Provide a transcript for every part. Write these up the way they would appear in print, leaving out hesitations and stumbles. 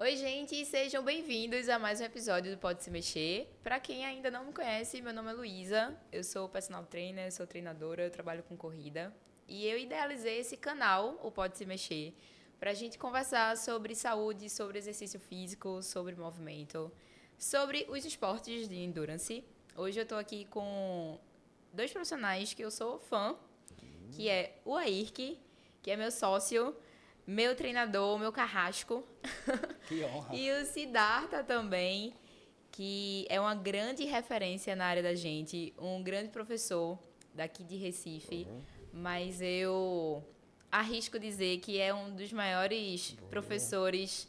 Oi, gente, sejam bem-vindos a mais um episódio do Pode Se Mexer. Para quem ainda não me conhece, meu nome é Luísa, eu sou personal trainer, sou treinadora, eu trabalho com corrida. E eu idealizei esse canal, o Pode Se Mexer, para a gente conversar sobre saúde, sobre exercício físico, sobre movimento, sobre os esportes de endurance. Hoje eu estou aqui com dois profissionais que eu sou fã, que é o Ayrk, que é meu sócio, meu treinador, meu carrasco. Que honra. E o Siddhartha também, que é uma grande referência na área da gente, um grande professor daqui de Recife, mas eu arrisco dizer que é um dos maiores professores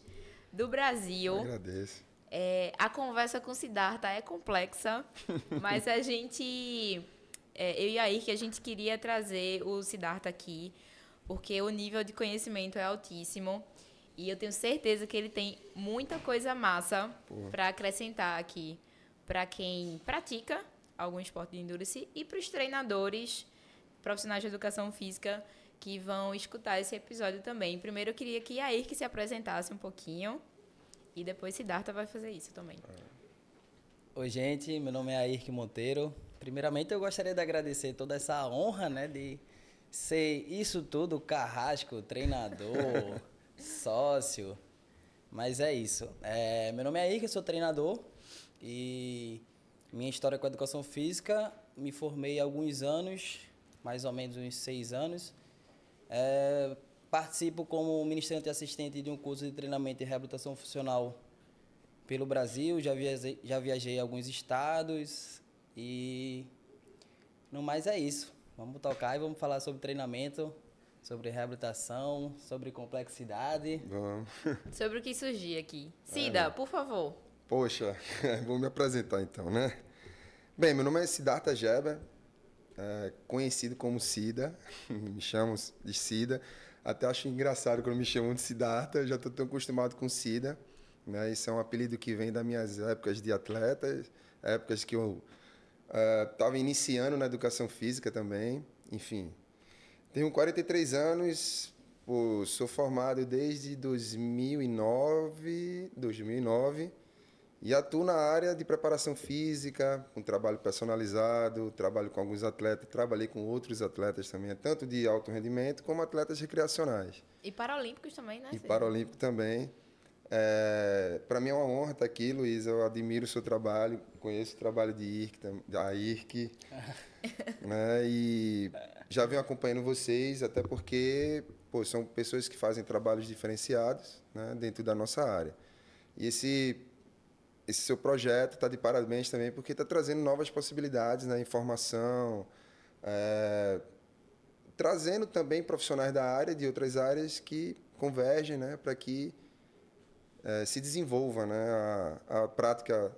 do Brasil. Agradeço. A conversa com o Siddhartha é complexa, mas a gente, eu e a Ayrk, a gente queria trazer o Siddhartha aqui, porque o nível de conhecimento é altíssimo. E eu tenho certeza que ele tem muita coisa massa para acrescentar aqui para quem pratica algum esporte de endurance e para os treinadores, profissionais de educação física que vão escutar esse episódio também. Primeiro eu queria que a Ayrk se apresentasse um pouquinho e depois Siddhartha vai fazer isso também. Oi, gente, meu nome é Ayrk Monteiro. Primeiramente, eu gostaria de agradecer toda essa honra, né, de ser isso tudo, carrasco, treinador, sócio, mas é isso. Meu nome é Ayrk, eu sou treinador e minha história com a educação física, me formei há alguns anos, mais ou menos uns 6 anos. Participo como ministrante assistente de um curso de treinamento e reabilitação funcional pelo Brasil, já viajei a alguns estados e no mais é isso. Vamos tocar e vamos falar sobre treinamento, sobre reabilitação, sobre complexidade. Vamos. Sobre o que surgir aqui. Sida, por favor. Poxa, vou me apresentar então, né? Bem, meu nome é Siddhartha Geber, conhecido como Sida, me chamam de Sida. Até acho engraçado quando me chamam de Siddhartha, eu já estou tão acostumado com Sida, né? Isso é um apelido que vem das minhas épocas de atleta, épocas que eu estava iniciando na educação física também, enfim. Tenho 43 anos, sou formado desde 2009 e atuo na área de preparação física, com trabalho personalizado, trabalho com alguns atletas, trabalhei com outros atletas também, tanto de alto rendimento como atletas recreacionais. E paralímpicos também, né? E Sida? paralímpico também. Para mim é uma honra estar aqui, Luiz. Eu admiro o seu trabalho, conheço o trabalho de Ayrk, né? E já venho acompanhando vocês, até porque são pessoas que fazem trabalhos diferenciados, né, dentro da nossa área. E esse seu projeto está de parabéns também, porque está trazendo novas possibilidades, né, informação, trazendo também profissionais da área, de outras áreas que convergem, né, para que se desenvolva, né, a prática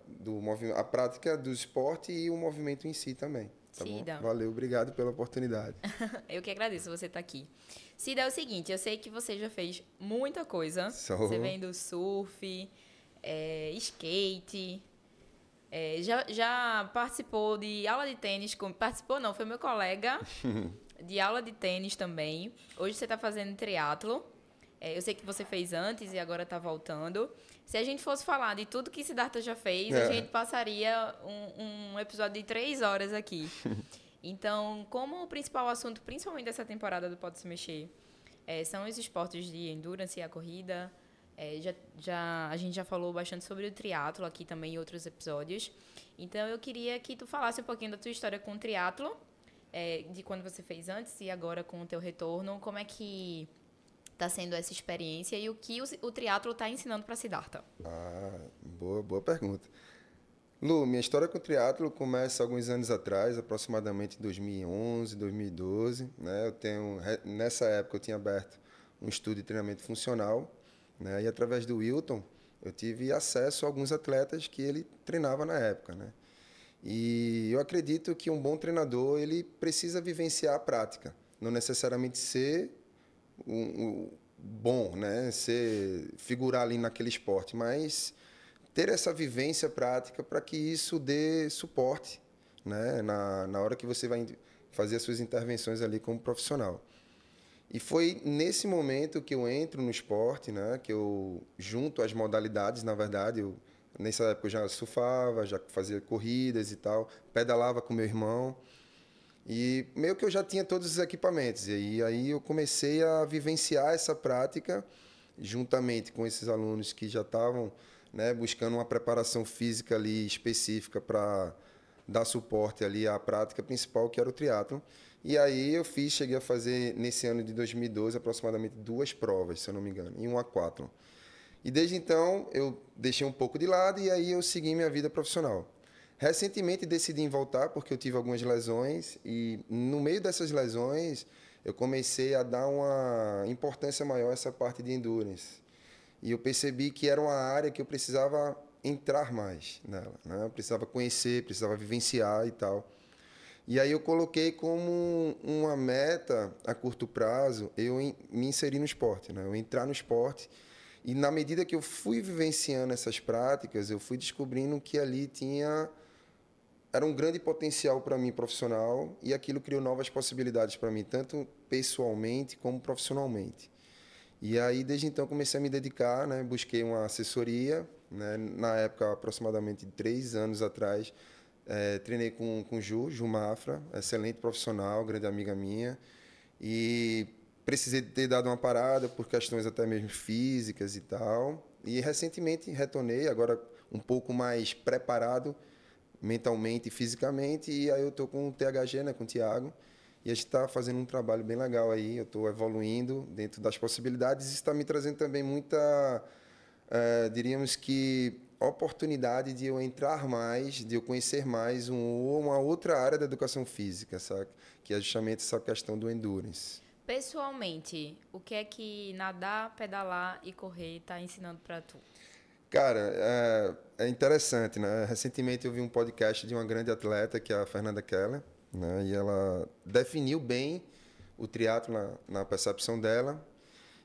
a prática do esporte e o movimento em si também. Tá bom? Cida. Valeu, obrigado pela oportunidade. Eu que agradeço você estar aqui. Cida, é o seguinte, eu sei que você já fez muita coisa. Sou. Você vem do surf, skate, já participou de aula de tênis, participou não, foi meu colega de aula de tênis também. Hoje você está fazendo triatlo. Eu sei que você fez antes e agora está voltando. Se a gente fosse falar de tudo que Siddhartha já fez, a gente passaria um episódio de 3 horas aqui. Então, como o principal assunto, principalmente dessa temporada do Pode Se Mexer, são os esportes de endurance e a corrida. A gente já falou bastante sobre o triatlo aqui também em outros episódios. Então, eu queria que tu falasse um pouquinho da tua história com o triatlo, de quando você fez antes e agora com o teu retorno. Como é que está sendo essa experiência e o que o triatlo está ensinando para Siddhartha? Boa pergunta. Lu, minha história com o triatlo começa alguns anos atrás, aproximadamente em 2011, 2012. Né? Nessa época eu tinha aberto um estúdio de treinamento funcional, né? E através do Wilton eu tive acesso a alguns atletas que ele treinava na época. Né? E eu acredito que um bom treinador ele precisa vivenciar a prática, não necessariamente ser bom, né? Figurar ali naquele esporte, mas ter essa vivência prática para que isso dê suporte, né? Na hora que você vai fazer as suas intervenções ali como profissional. E foi nesse momento que eu entro no esporte, né? Que eu junto as modalidades, na verdade. Nessa época eu já surfava, já fazia corridas e tal, pedalava com meu irmão. E meio que eu já tinha todos os equipamentos. E aí eu comecei a vivenciar essa prática juntamente com esses alunos que já estavam, né, buscando uma preparação física ali específica para dar suporte ali à prática principal, que era o triatlon. E aí eu cheguei a fazer, nesse ano de 2012, aproximadamente 2 provas, se eu não me engano, e um aquatlon. E desde então eu deixei um pouco de lado e aí eu segui minha vida profissional. Recentemente decidi voltar porque eu tive algumas lesões e no meio dessas lesões eu comecei a dar uma importância maior a essa parte de endurance. E eu percebi que era uma área que eu precisava entrar mais nela, né? Eu precisava conhecer, precisava vivenciar e tal. E aí eu coloquei como uma meta a curto prazo me inserir no esporte, né? Eu entrar no esporte. E na medida que eu fui vivenciando essas práticas, eu fui descobrindo que ali era um grande potencial para mim profissional e aquilo criou novas possibilidades para mim, tanto pessoalmente como profissionalmente. E aí, desde então, comecei a me dedicar, né? Busquei uma assessoria, né? Na época, aproximadamente 3 anos atrás, treinei com Ju Mafra, excelente profissional, grande amiga minha, e precisei ter dado uma parada por questões até mesmo físicas e tal. E recentemente retornei, agora um pouco mais preparado mentalmente e fisicamente, e aí eu estou com o THG, né, com o Thiago, e a gente está fazendo um trabalho bem legal aí, eu estou evoluindo dentro das possibilidades, isso está me trazendo também muita, diríamos que, oportunidade de eu entrar mais, de eu conhecer mais uma outra área da educação física, sabe? Que é justamente essa questão do endurance. Pessoalmente, o que é que nadar, pedalar e correr está ensinando para tu? Cara, é interessante, né? Recentemente eu vi um podcast de uma grande atleta, que é a Fernanda Keller, né? E ela definiu bem o triatlo na percepção dela.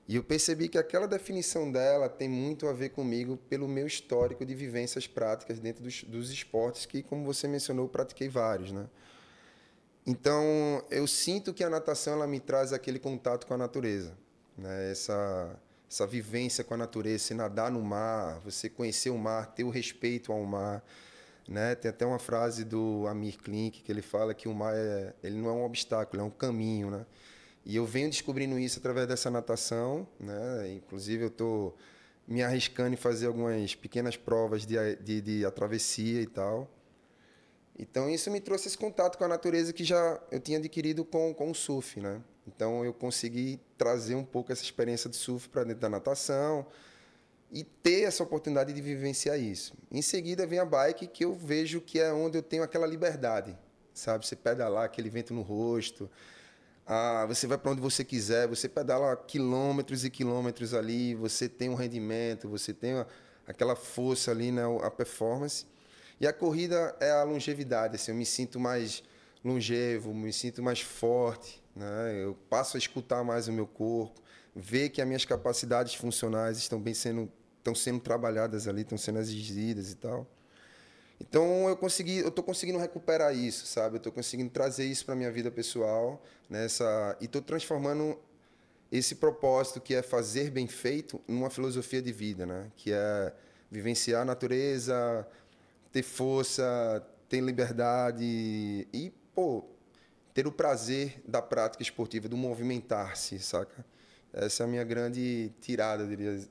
E eu percebi que aquela definição dela tem muito a ver comigo pelo meu histórico de vivências práticas dentro dos esportes que, como você mencionou, eu pratiquei vários, né? Então, eu sinto que a natação ela me traz aquele contato com a natureza, né? Essa vivência com a natureza, você nadar no mar, você conhecer o mar, ter o respeito ao mar, né? Tem até uma frase do Amir Klink que ele fala que o mar ele não é um obstáculo, é um caminho, né? E eu venho descobrindo isso através dessa natação, né? Inclusive eu estou me arriscando em fazer algumas pequenas provas de travessia e tal. Então, isso me trouxe esse contato com a natureza que já eu tinha adquirido com o surf, né? Então, eu consegui trazer um pouco essa experiência de surf para dentro da natação e ter essa oportunidade de vivenciar isso. Em seguida, vem a bike, que eu vejo que é onde eu tenho aquela liberdade, sabe? Você pedalar, aquele vento no rosto, você vai para onde você quiser, você pedala quilômetros e quilômetros ali, você tem um rendimento, você tem aquela força ali, né? A performance. E a corrida é a longevidade, assim, eu me sinto mais longevo, me sinto mais forte, né? Eu passo a escutar mais o meu corpo, ver que as minhas capacidades funcionais estão sendo trabalhadas ali, estão sendo exigidas e tal. Então eu estou conseguindo recuperar isso, sabe? Eu estou conseguindo trazer isso para minha vida pessoal, e estou transformando esse propósito que é fazer bem feito numa filosofia de vida, né? Que é vivenciar a natureza, ter força, ter liberdade e, pô, ter o prazer da prática esportiva, do movimentar-se, saca? Essa é a minha grande tirada,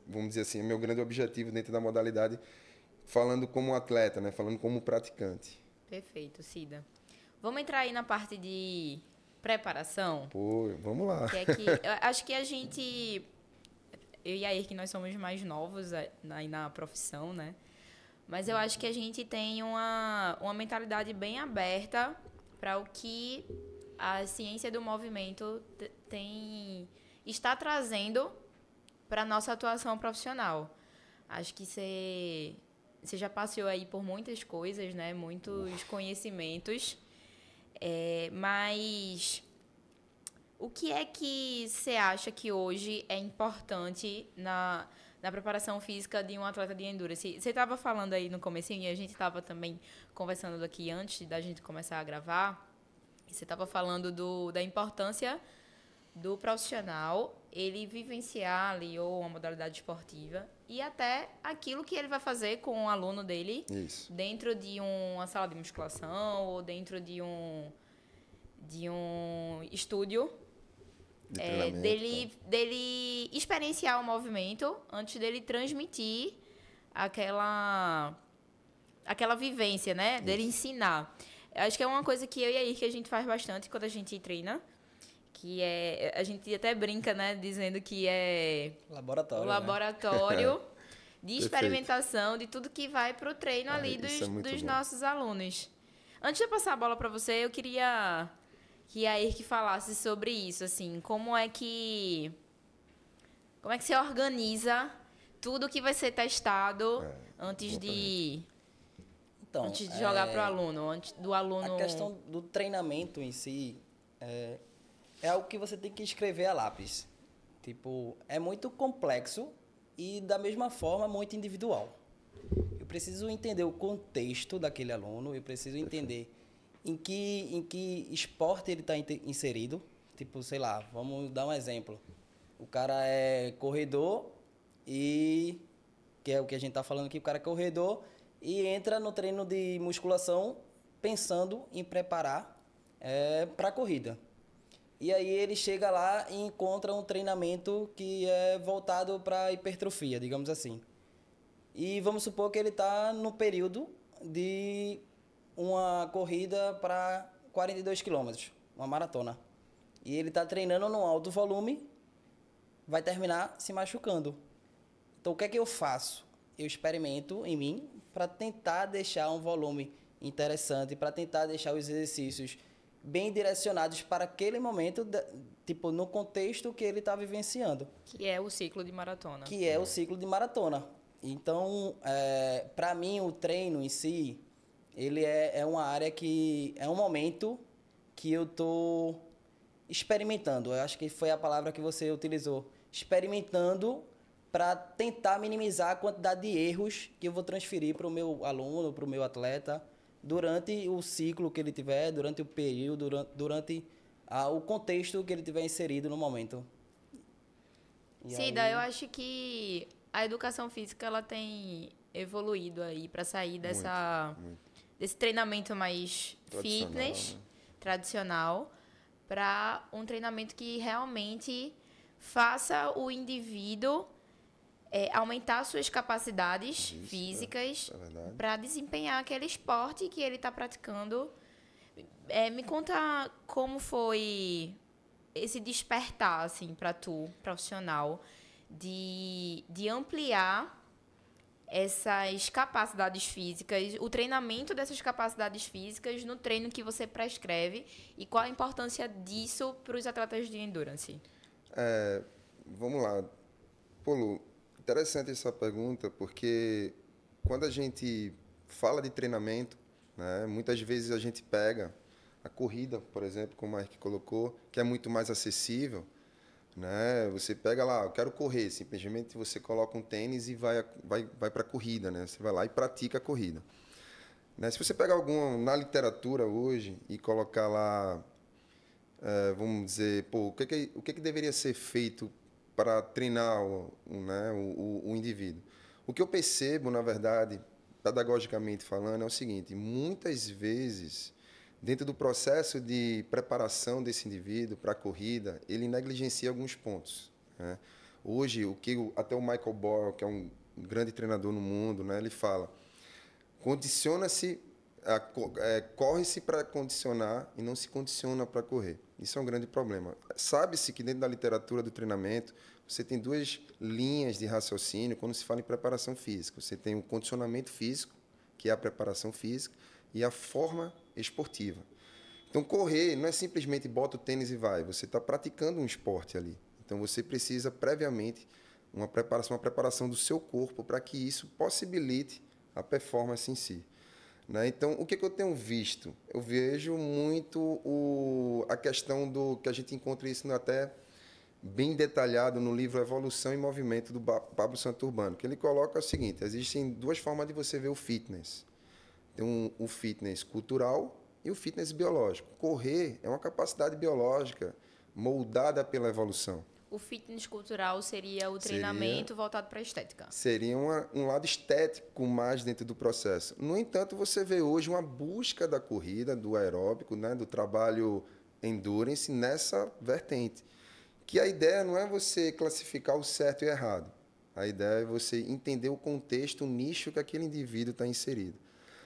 vamos dizer assim, é o meu grande objetivo dentro da modalidade, falando como atleta, né? Falando como praticante. Perfeito, Cida. Vamos entrar aí na parte de preparação? Pô, vamos lá. Eu acho que a gente, eu e a Ir, que nós somos mais novos aí na profissão, né? Mas eu acho que a gente tem uma mentalidade bem aberta para o que a ciência do movimento está trazendo para a nossa atuação profissional. Acho que você já passeou aí por muitas coisas, né? Muitos conhecimentos. Mas o que é que você acha que hoje é importante na preparação física de um atleta de endurance? Você estava falando aí no comecinho, e a gente estava também conversando aqui antes da gente começar a gravar, e você estava falando da importância do profissional ele vivenciar ali ou uma modalidade esportiva e até aquilo que ele vai fazer com o aluno dele Isso. dentro de uma sala de musculação ou dentro de um estúdio, De treinamento, dele experienciar o movimento antes dele transmitir aquela vivência, né? Dele ensinar. Eu acho que é uma coisa que eu e a Irke a gente faz bastante quando a gente treina, que é, a gente até brinca, né, dizendo que é Laboratório, o né? laboratório de Perfeito. experimentação de tudo que vai para o treino ali isso é muito dos bom. nossos alunos. Antes de eu passar a bola para você, eu queria que a Irke falasse sobre isso, assim, como é que você organiza tudo que vai ser testado antes de Então, jogar para o aluno, antes do aluno... A questão do treinamento em si é algo que você tem que escrever a lápis. Tipo, é muito complexo e, da mesma forma, muito individual. Eu preciso entender o contexto daquele aluno, eu preciso entender em que esporte ele está inserido. Tipo, sei lá, vamos dar um exemplo. O cara é corredor que é o que a gente está falando aqui, o cara é corredor e entra no treino de musculação pensando em preparar para a corrida. E aí ele chega lá e encontra um treinamento que é voltado para hipertrofia, digamos assim. E vamos supor que ele está no período de uma corrida para 42 quilômetros, uma maratona. E ele está treinando num alto volume, vai terminar se machucando. Então, o que é que eu faço? Eu experimento em mim para tentar deixar um volume interessante, para tentar deixar os exercícios bem direcionados para aquele momento, tipo, no contexto que ele está vivenciando. Que é o ciclo de maratona. Que é o ciclo de maratona. Então, para mim, o treino em si, ele é uma área que... É um momento que eu estou experimentando. Eu acho que foi a palavra que você utilizou. Experimentando para tentar minimizar a quantidade de erros que eu vou transferir para o meu aluno, para o meu atleta, durante o ciclo que ele tiver, durante o período, durante o contexto que ele tiver inserido no momento. Cida, eu acho que a educação física ela tem evoluído aí para sair desse treinamento mais fitness, tradicional, para um treinamento que realmente faça o indivíduo aumentar suas capacidades físicas para desempenhar aquele esporte que ele está praticando. Me conta como foi esse despertar, assim, para tu, profissional, de ampliar essas capacidades físicas, o treinamento dessas capacidades físicas no treino que você prescreve e qual a importância disso para os atletas de endurance? Vamos lá. Pô, Lu, interessante essa pergunta, porque quando a gente fala de treinamento, né, muitas vezes a gente pega a corrida, por exemplo, como a Erk colocou, que é muito mais acessível, né? Você pega lá, eu quero correr, simplesmente você coloca um tênis e vai para a corrida, né? Você vai lá e pratica a corrida. Né? Se você pegar algum na literatura hoje e colocar lá, vamos dizer, pô, o que deveria ser feito para treinar o indivíduo? O que eu percebo, na verdade, pedagogicamente falando, é o seguinte: muitas vezes, dentro do processo de preparação desse indivíduo para a corrida, ele negligencia alguns pontos, né? Hoje, até o Michael Boyle, que é um grande treinador no mundo, né, ele fala: condiciona-se, corre-se para condicionar e não se condiciona para correr. Isso é um grande problema. Sabe-se que dentro da literatura do treinamento você tem duas linhas de raciocínio quando se fala em preparação física. Você tem o condicionamento físico, que é a preparação física, e a forma esportiva. Então, correr não é simplesmente bota o tênis e vai. Você está praticando um esporte ali. Então, você precisa, previamente, uma preparação do seu corpo para que isso possibilite a performance em si. Né? Então, o que eu tenho visto? Eu vejo muito a questão do que a gente encontra isso até bem detalhado no livro Evolução e Movimento, do Pablo Santurbano, que ele coloca o seguinte: existem duas formas de você ver o fitness. Tem o fitness cultural e o fitness biológico. Correr é uma capacidade biológica moldada pela evolução. O fitness cultural seria o treinamento voltado para a estética. Seria um lado estético mais dentro do processo. No entanto, você vê hoje uma busca da corrida, do aeróbico, né, do trabalho endurance nessa vertente. Que a ideia não é você classificar o certo e o errado. A ideia é você entender o contexto, o nicho que aquele indivíduo está inserido.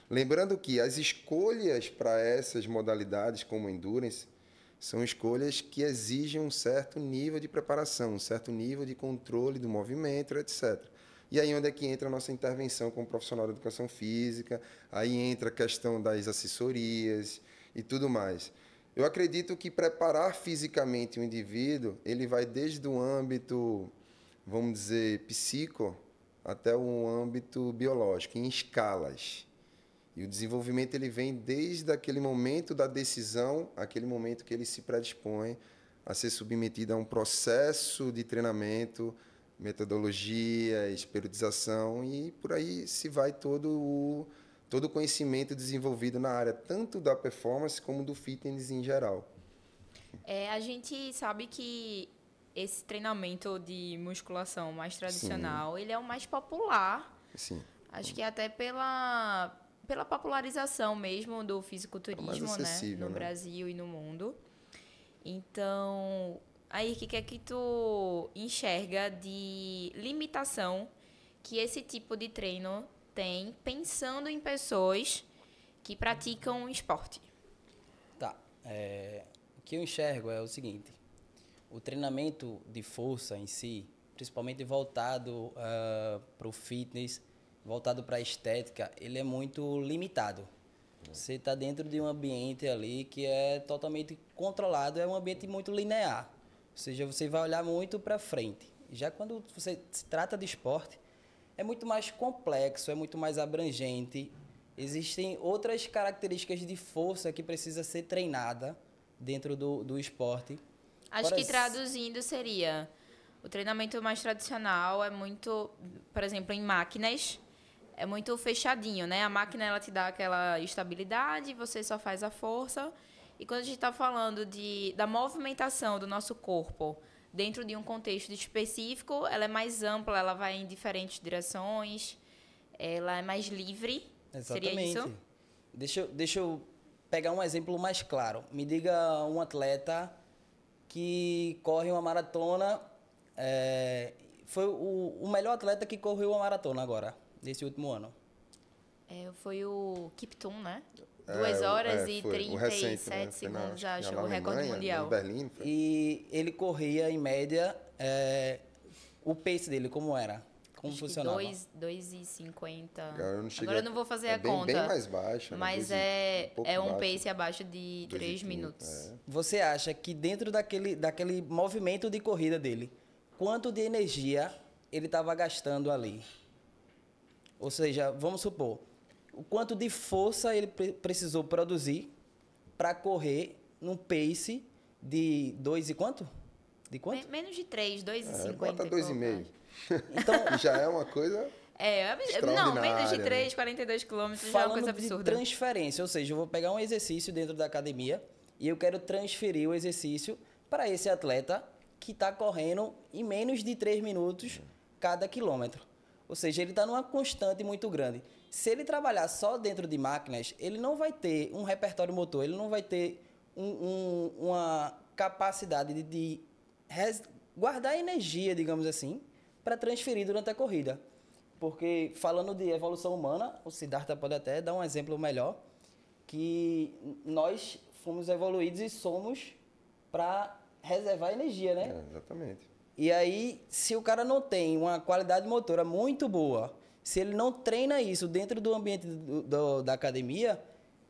Lembrando que as escolhas para essas modalidades, como endurance, são escolhas que exigem um certo nível de preparação, um certo nível de controle do movimento, etc. E aí onde é que entra a nossa intervenção como profissional de educação física, aí entra a questão das assessorias e tudo mais. Eu acredito que preparar fisicamente o indivíduo, ele vai desde o âmbito, vamos dizer, psico, até o âmbito biológico, em escalas. E o desenvolvimento ele vem desde aquele momento da decisão, aquele momento que ele se predispõe a ser submetido a um processo de treinamento, metodologia, periodização, e por aí se vai todo o conhecimento desenvolvido na área, tanto da performance como do fitness em geral. A gente sabe que esse treinamento de musculação mais tradicional, Sim. ele é o mais popular. Sim. Acho que até pela popularização mesmo do fisiculturismo, né? No Brasil e no mundo. Então, aí, o que é que tu enxerga de limitação que esse tipo de treino tem, pensando em pessoas que praticam esporte? Tá. O que eu enxergo é o seguinte. O treinamento de força em si, principalmente voltado para o fitness, voltado para a estética, ele é muito limitado. Você está dentro de um ambiente ali que é totalmente controlado, é um ambiente muito linear. Ou seja, você vai olhar muito para frente. Já quando você se trata de esporte, é muito mais complexo, é muito mais abrangente. Existem outras características de força que precisa ser treinada dentro do esporte. Acho que traduzindo seria, o treinamento mais tradicional é muito, por exemplo, em máquinas, é muito fechadinho, né? A máquina, ela te dá aquela estabilidade, você só faz a força. E quando a gente está falando da movimentação do nosso corpo dentro de um contexto específico, ela é mais ampla, ela vai em diferentes direções, ela é mais livre. Exatamente. Seria isso? Deixa eu pegar um exemplo mais claro. Me diga um atleta que corre uma maratona, foi o melhor atleta que correu uma maratona agora, nesse último ano. Foi o Kiptum, né? 2 horas e 37 segundos, acho, o recorde mundial. Em Berlim, foi. E ele corria, em média, o pace dele, como era? Como acho funcionava? 2,50. Agora eu não vou fazer a bem, conta. bem mais baixo. Mas um pace abaixo de 3 minutos. Você acha que dentro daquele movimento de corrida dele, quanto de energia ele estava gastando ali? Ou seja, vamos supor, o quanto de força ele precisou produzir para correr num pace de 2 e quanto? De quanto? Menos de 3, 2,50. Bota 2,5. Então, já é uma coisa não, menos de 3, 42 quilômetros já é uma coisa absurda. De transferência, ou seja, eu vou pegar um exercício dentro da academia e eu quero transferir o exercício para esse atleta que está correndo em menos de 3 minutos cada quilômetro. Ou seja, ele está numa constante muito grande. Se ele trabalhar só dentro de máquinas, ele não vai ter um repertório motor, ele não vai ter uma capacidade de guardar energia, digamos assim, para transferir durante a corrida. Porque, falando de evolução humana, o Siddhartha pode até dar um exemplo melhor, que nós fomos evoluídos e somos para reservar energia, né? Exatamente. E aí, se o cara não tem uma qualidade motora muito boa, se ele não treina isso dentro do ambiente da academia,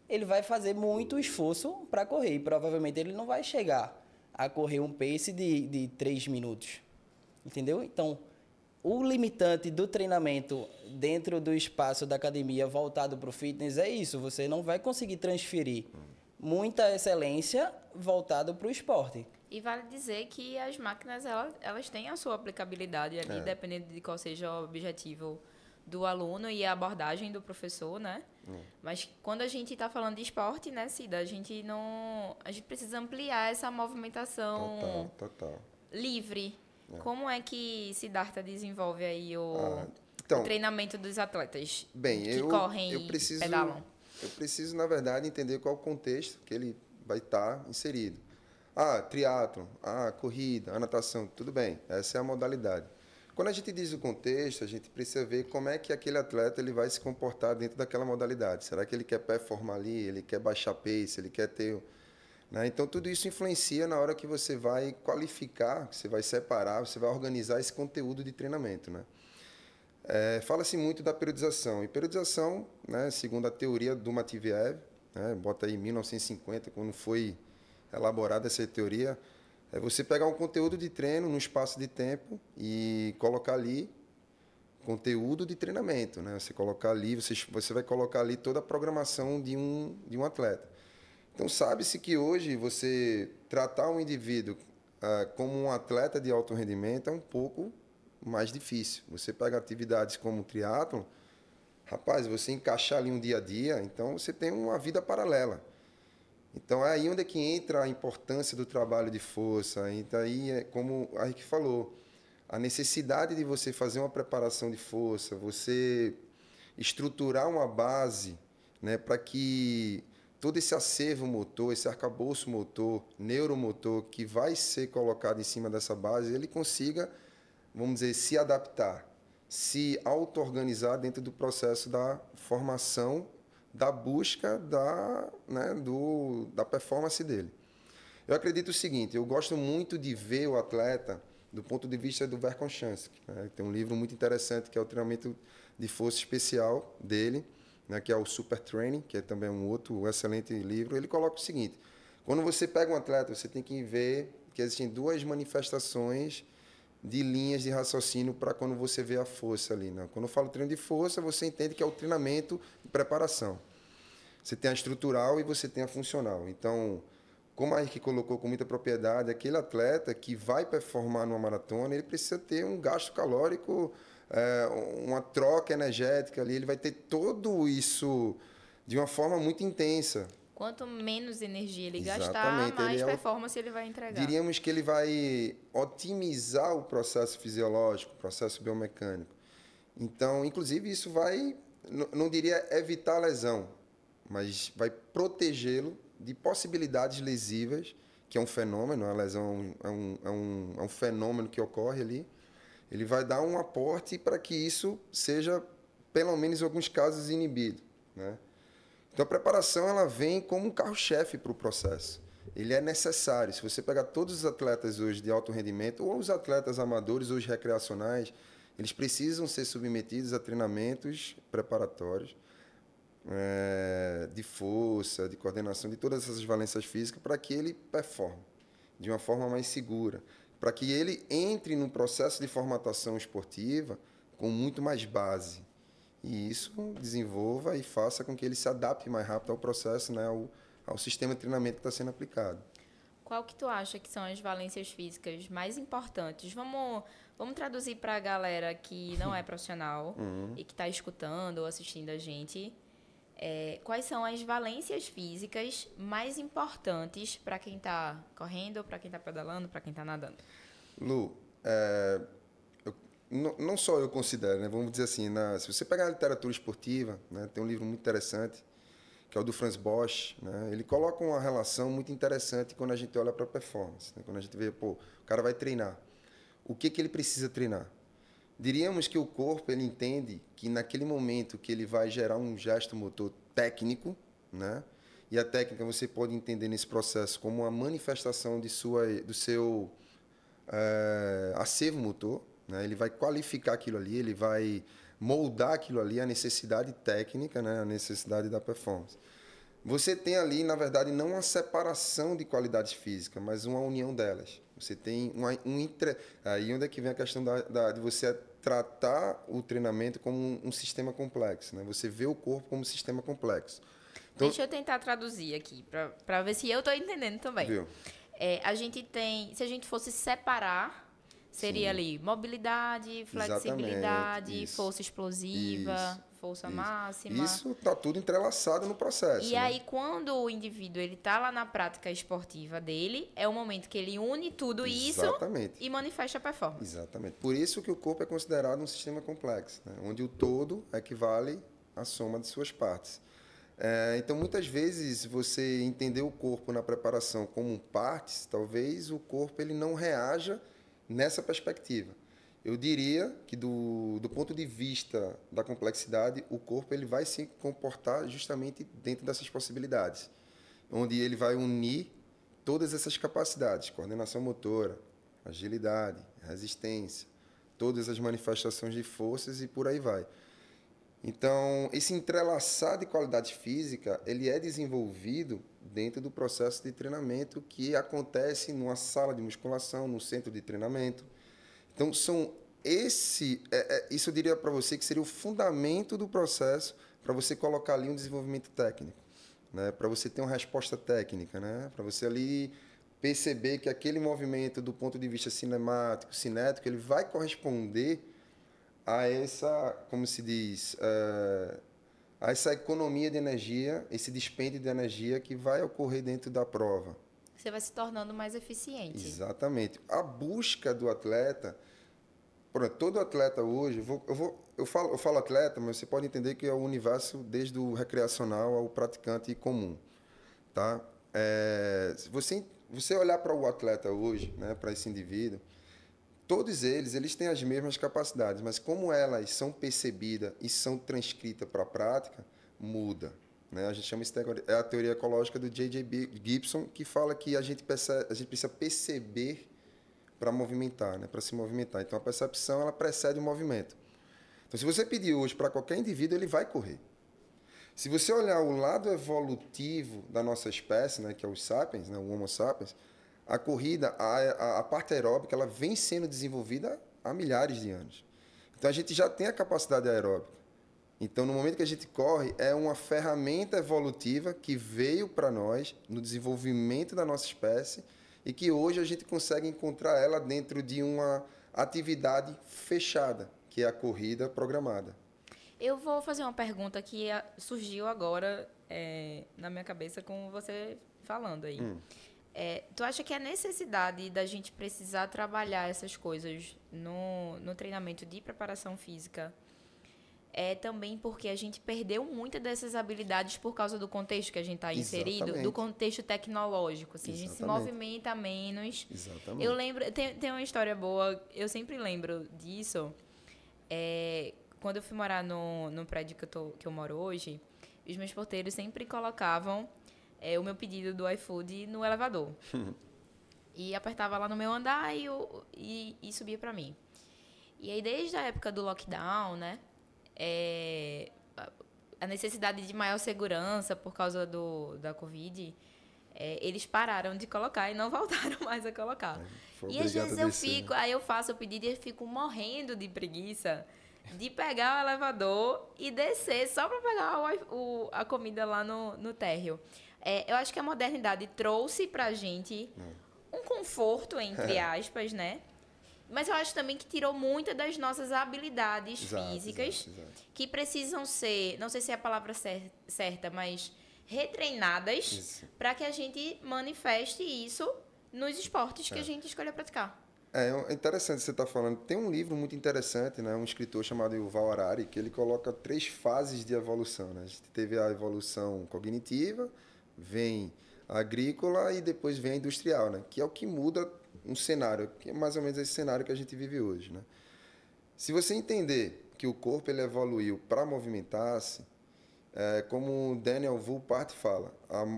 ele vai fazer muito esforço para correr. E provavelmente ele não vai chegar a correr um pace de 3 minutos. Entendeu? Então, o limitante do treinamento dentro do espaço da academia voltado para o fitness é isso. Você não vai conseguir transferir muita excelência voltado para o esporte. E vale dizer que as máquinas, elas têm a sua aplicabilidade ali, dependendo de qual seja o objetivo do aluno e a abordagem do professor, né? Mas quando a gente está falando de esporte, né, Cida, a gente precisa ampliar essa movimentação Total. livre. Como é que Siddhartha desenvolve aí o treinamento dos atletas que correm e pedalam? Eu preciso, na verdade, entender qual o contexto que ele vai estar inserido. Triatlon, corrida, natação, tudo bem, essa é a modalidade. Quando a gente diz o contexto, a gente precisa ver como é que aquele atleta ele vai se comportar dentro daquela modalidade. Será que ele quer performar ali, ele quer baixar pace, ele quer ter... Né? Então, tudo isso influencia na hora que você vai qualificar, você vai separar, você vai organizar esse conteúdo de treinamento. Né? Fala-se muito da periodização. E periodização, né, segundo a teoria do Matveev, né, bota aí 1950, quando foi elaborada essa teoria, é você pegar um conteúdo de treino num espaço de tempo e colocar ali conteúdo de treinamento. Né? Você colocar ali, você vai colocar ali toda a programação de um atleta. Então, sabe-se que hoje você tratar um indivíduo como um atleta de alto rendimento é um pouco mais difícil. Você pega atividades como o triatlon, rapaz, você encaixar ali um dia a dia, então você tem uma vida paralela. Então, é aí onde é que entra a importância do trabalho de força. Então, aí é como a Rick falou, a necessidade de você fazer uma preparação de força, você estruturar uma base, né, para que todo esse acervo motor, esse arcabouço motor, neuromotor, que vai ser colocado em cima dessa base, ele consiga, vamos dizer, se adaptar, se auto-organizar dentro do processo da formação, da busca da performance dele. Eu acredito o seguinte, eu gosto muito de ver o atleta do ponto de vista do Verkhoshansky. Né? Tem um livro muito interessante que é o treinamento de força especial dele, né, que é o Super Training, que é também um outro excelente livro. Ele coloca o seguinte, quando você pega um atleta, você tem que ver que existem duas manifestações de linhas de raciocínio para quando você vê a força ali. Né? Quando eu falo treino de força, você entende que é o treinamento de preparação. Você tem a estrutural e você tem a funcional. Então, como a Rick colocou com muita propriedade, aquele atleta que vai performar numa maratona, ele precisa ter um gasto calórico, uma troca energética ali, ele vai ter tudo isso de uma forma muito intensa. Quanto menos energia ele gastar, mais performance ele vai entregar. Diríamos que ele vai otimizar o processo fisiológico, o processo biomecânico. Então, inclusive, isso vai, não diria evitar a lesão, mas vai protegê-lo de possibilidades lesivas, que é um fenômeno, a lesão é um fenômeno que ocorre ali. Ele vai dar um aporte para que isso seja, pelo menos em alguns casos, inibido. Né? Então, a preparação ela vem como um carro-chefe para o processo. Ele é necessário. Se você pegar todos os atletas hoje de alto rendimento, ou os atletas amadores ou os recreacionais, eles precisam ser submetidos a treinamentos preparatórios, de força, de coordenação, de todas essas valências físicas, para que ele performe de uma forma mais segura, para que ele entre no processo de formatação esportiva com muito mais base. E isso desenvolva e faça com que ele se adapte mais rápido ao processo, né, ao sistema de treinamento que está sendo aplicado. Qual que tu acha que são as valências físicas mais importantes? Vamos traduzir para a galera que não é profissional e que está escutando ou assistindo a gente. Quais são as valências físicas mais importantes para quem está correndo, para quem está pedalando, para quem está nadando? Lu, não só eu considero, né? Vamos dizer assim, se você pegar a literatura esportiva, né, tem um livro muito interessante, que é o do Franz Bosch, né? Ele coloca uma relação muito interessante quando a gente olha para a performance. Né? Quando a gente vê, o cara vai treinar. O que ele precisa treinar? Diríamos que o corpo ele entende que naquele momento que ele vai gerar um gesto motor técnico, né? E a técnica você pode entender nesse processo como uma manifestação do seu acervo motor, né? Ele vai qualificar aquilo ali, ele vai moldar aquilo ali, a necessidade técnica, né? A necessidade da performance. Você tem ali, na verdade, não uma separação de qualidades físicas, mas uma união delas. Você tem aí onde é que vem a questão de você tratar o treinamento como um sistema complexo, né? Você vê o corpo como um sistema complexo. Então, deixa eu tentar traduzir aqui, para ver se eu estou entendendo também. Viu? A gente tem, se a gente fosse separar, Seria ali mobilidade, flexibilidade, isso. força explosiva, força máxima. Isso está tudo entrelaçado no processo. E aí, quando o indivíduo está lá na prática esportiva dele, é o momento que ele une tudo isso e manifesta a performance. Exatamente. Por isso que o corpo é considerado um sistema complexo, né? Onde o todo equivale à soma de suas partes. Então, muitas vezes, você entender o corpo na preparação como partes, talvez o corpo ele não reaja nessa perspectiva. Eu diria que, do ponto de vista da complexidade, o corpo ele vai se comportar justamente dentro dessas possibilidades, onde ele vai unir todas essas capacidades, coordenação motora, agilidade, resistência, todas as manifestações de forças e por aí vai. Então, esse entrelaçar de qualidade física, ele é desenvolvido dentro do processo de treinamento que acontece numa sala de musculação, no centro de treinamento. Então, isso eu diria para você que seria o fundamento do processo para você colocar ali um desenvolvimento técnico, né? Para você ter uma resposta técnica, né? Para você ali perceber que aquele movimento, do ponto de vista cinemático, cinético, ele vai corresponder a essa, como se diz, a essa economia de energia, esse dispêndio de energia que vai ocorrer dentro da prova. Você vai se tornando mais eficiente. Exatamente. A busca do atleta, todo atleta hoje, eu falo atleta, mas você pode entender que é o universo desde o recreacional ao praticante comum, tá? Se você olhar para o atleta hoje, né, para esse indivíduo, todos eles têm as mesmas capacidades, mas como elas são percebidas e são transcritas para a prática, muda, né? A gente chama isso de a teoria ecológica do J.J. Gibson, que fala que a gente precisa perceber para movimentar, né? Para se movimentar. Então, a percepção ela precede o movimento. Então, se você pedir hoje para qualquer indivíduo, ele vai correr. Se você olhar o lado evolutivo da nossa espécie, né, que é os sapiens, né, o Homo sapiens, a corrida, a parte aeróbica, ela vem sendo desenvolvida há milhares de anos. Então, a gente já tem a capacidade aeróbica. Então, no momento que a gente corre, é uma ferramenta evolutiva que veio para nós no desenvolvimento da nossa espécie e que hoje a gente consegue encontrar ela dentro de uma atividade fechada, que é a corrida programada. Eu vou fazer uma pergunta que surgiu agora na minha cabeça com você falando aí. Tu acha que a necessidade da gente precisar trabalhar essas coisas no treinamento de preparação física é também porque a gente perdeu muitas dessas habilidades por causa do contexto que a gente está inserido, do contexto tecnológico. Assim, a gente se movimenta menos. Exatamente. Eu lembro, tem uma história boa, eu sempre lembro disso. Quando eu fui morar no prédio que eu moro hoje, os meus porteiros sempre colocavam o meu pedido do iFood no elevador. E apertava lá no meu andar e subia para mim. E aí, desde a época do lockdown, né? A necessidade de maior segurança por causa da Covid, eles pararam de colocar e não voltaram mais a colocar. E às vezes eu faço o pedido e eu fico morrendo de preguiça de pegar o elevador e descer só para pegar a comida lá no térreo. Eu acho que a modernidade trouxe pra gente um conforto, entre aspas, né? Mas eu acho também que tirou muitas das nossas habilidades físicas que precisam ser, não sei se é a palavra certa, mas retreinadas para que a gente manifeste isso nos esportes que a gente escolhe praticar. É interessante você estar falando. Tem um livro muito interessante, né? Um escritor chamado Yuval Harari, que ele coloca 3 fases de evolução, né? A gente teve a evolução cognitiva, vem a agrícola e depois vem a industrial, né? Que é o que muda um cenário, que é mais ou menos esse cenário que a gente vive hoje, né? Se você entender que o corpo ele evoluiu para movimentar-se, como Daniel Woolpart fala,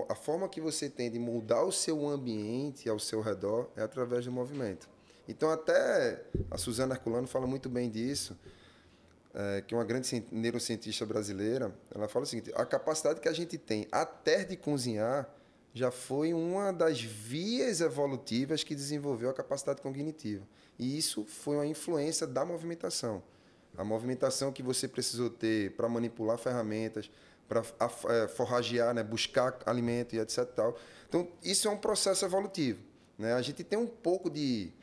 a forma que você tem de mudar o seu ambiente ao seu redor é através do movimento. Então, até a Suzana Herculano fala muito bem disso, que é uma grande neurocientista brasileira. Ela fala o seguinte: a capacidade que a gente tem até de cozinhar já foi uma das vias evolutivas que desenvolveu a capacidade cognitiva. E isso foi uma influência da movimentação. A movimentação que você precisou ter para manipular ferramentas, para forragear, né, buscar alimento e etc. Tal. Então, isso é um processo evolutivo, né? A gente tem um pouco de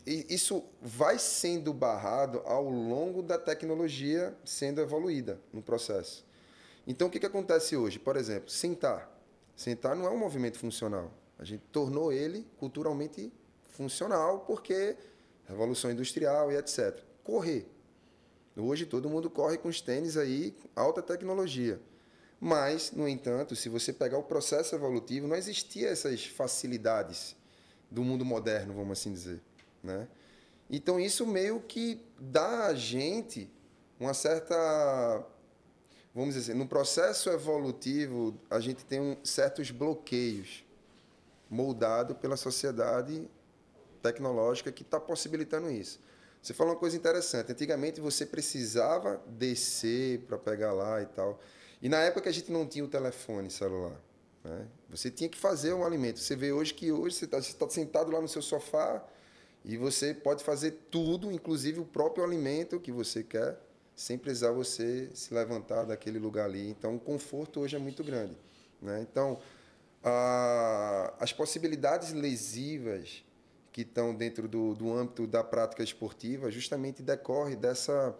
Isso vai sendo barrado ao longo da tecnologia sendo evoluída no processo. Então, o que acontece hoje? Por exemplo, sentar. Sentar não é um movimento funcional. A gente tornou ele culturalmente funcional porque revolução industrial e etc. Correr. Hoje todo mundo corre com os tênis aí, alta tecnologia. Mas, no entanto, se você pegar o processo evolutivo, não existia essas facilidades do mundo moderno, vamos assim dizer, né? Então, isso meio que dá a gente uma certa... Vamos dizer, no processo evolutivo, a gente tem certos bloqueios moldados pela sociedade tecnológica que está possibilitando isso. Você falou uma coisa interessante. Antigamente, você precisava descer para pegar lá e tal. E na época que a gente não tinha o telefone celular, né? Você tinha que fazer um alimento. Você vê hoje que hoje você está sentado lá no seu sofá e você pode fazer tudo, inclusive o próprio alimento que você quer, sem precisar você se levantar daquele lugar ali. Então, o conforto hoje é muito grande, né? Então, as possibilidades lesivas que estão dentro do âmbito da prática esportiva justamente decorre dessa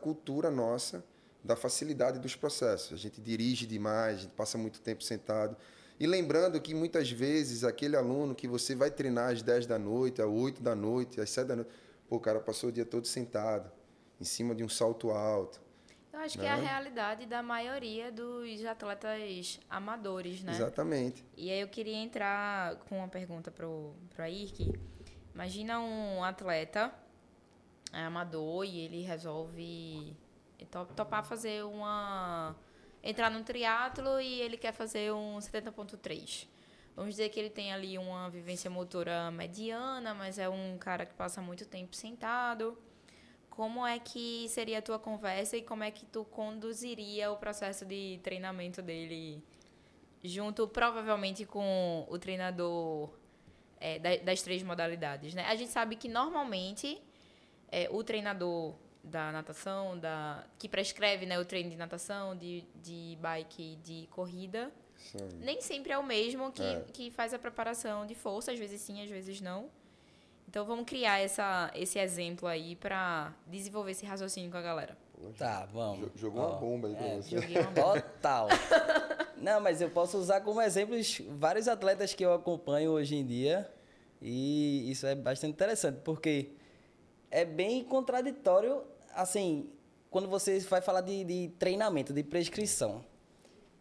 cultura nossa, da facilidade dos processos. A gente dirige demais, a gente passa muito tempo sentado. E lembrando que muitas vezes aquele aluno que você vai treinar às 10 da noite, às 8 da noite, às 7 da noite, pô, o cara passou o dia todo sentado, em cima de um salto alto. Eu acho né? que é a realidade da maioria dos atletas amadores, né? Exatamente. E aí eu queria entrar com uma pergunta pro Ayrk. Imagina um atleta amador e ele resolve topar fazer entrar num triatlo e ele quer fazer um 70.3. Vamos dizer que ele tem ali uma vivência motora mediana, mas é um cara que passa muito tempo sentado. Como é que seria a tua conversa e como é que tu conduziria o processo de treinamento dele junto, provavelmente, com o treinador das 3 modalidades, né? A gente sabe que, normalmente, o treinador da natação, que prescreve, né, o treino de natação, de bike, de corrida, nem sempre é o mesmo que faz a preparação de força, às vezes sim, às vezes não. Então, vamos criar esse exemplo aí para desenvolver esse raciocínio com a galera. Tá, vamos. Jogou uma bomba aí pra você. Joguei uma bola. Total. Não, mas eu posso usar como exemplos vários atletas que eu acompanho hoje em dia. E isso é bastante interessante, porque é bem contraditório, assim, quando você vai falar de treinamento, de prescrição.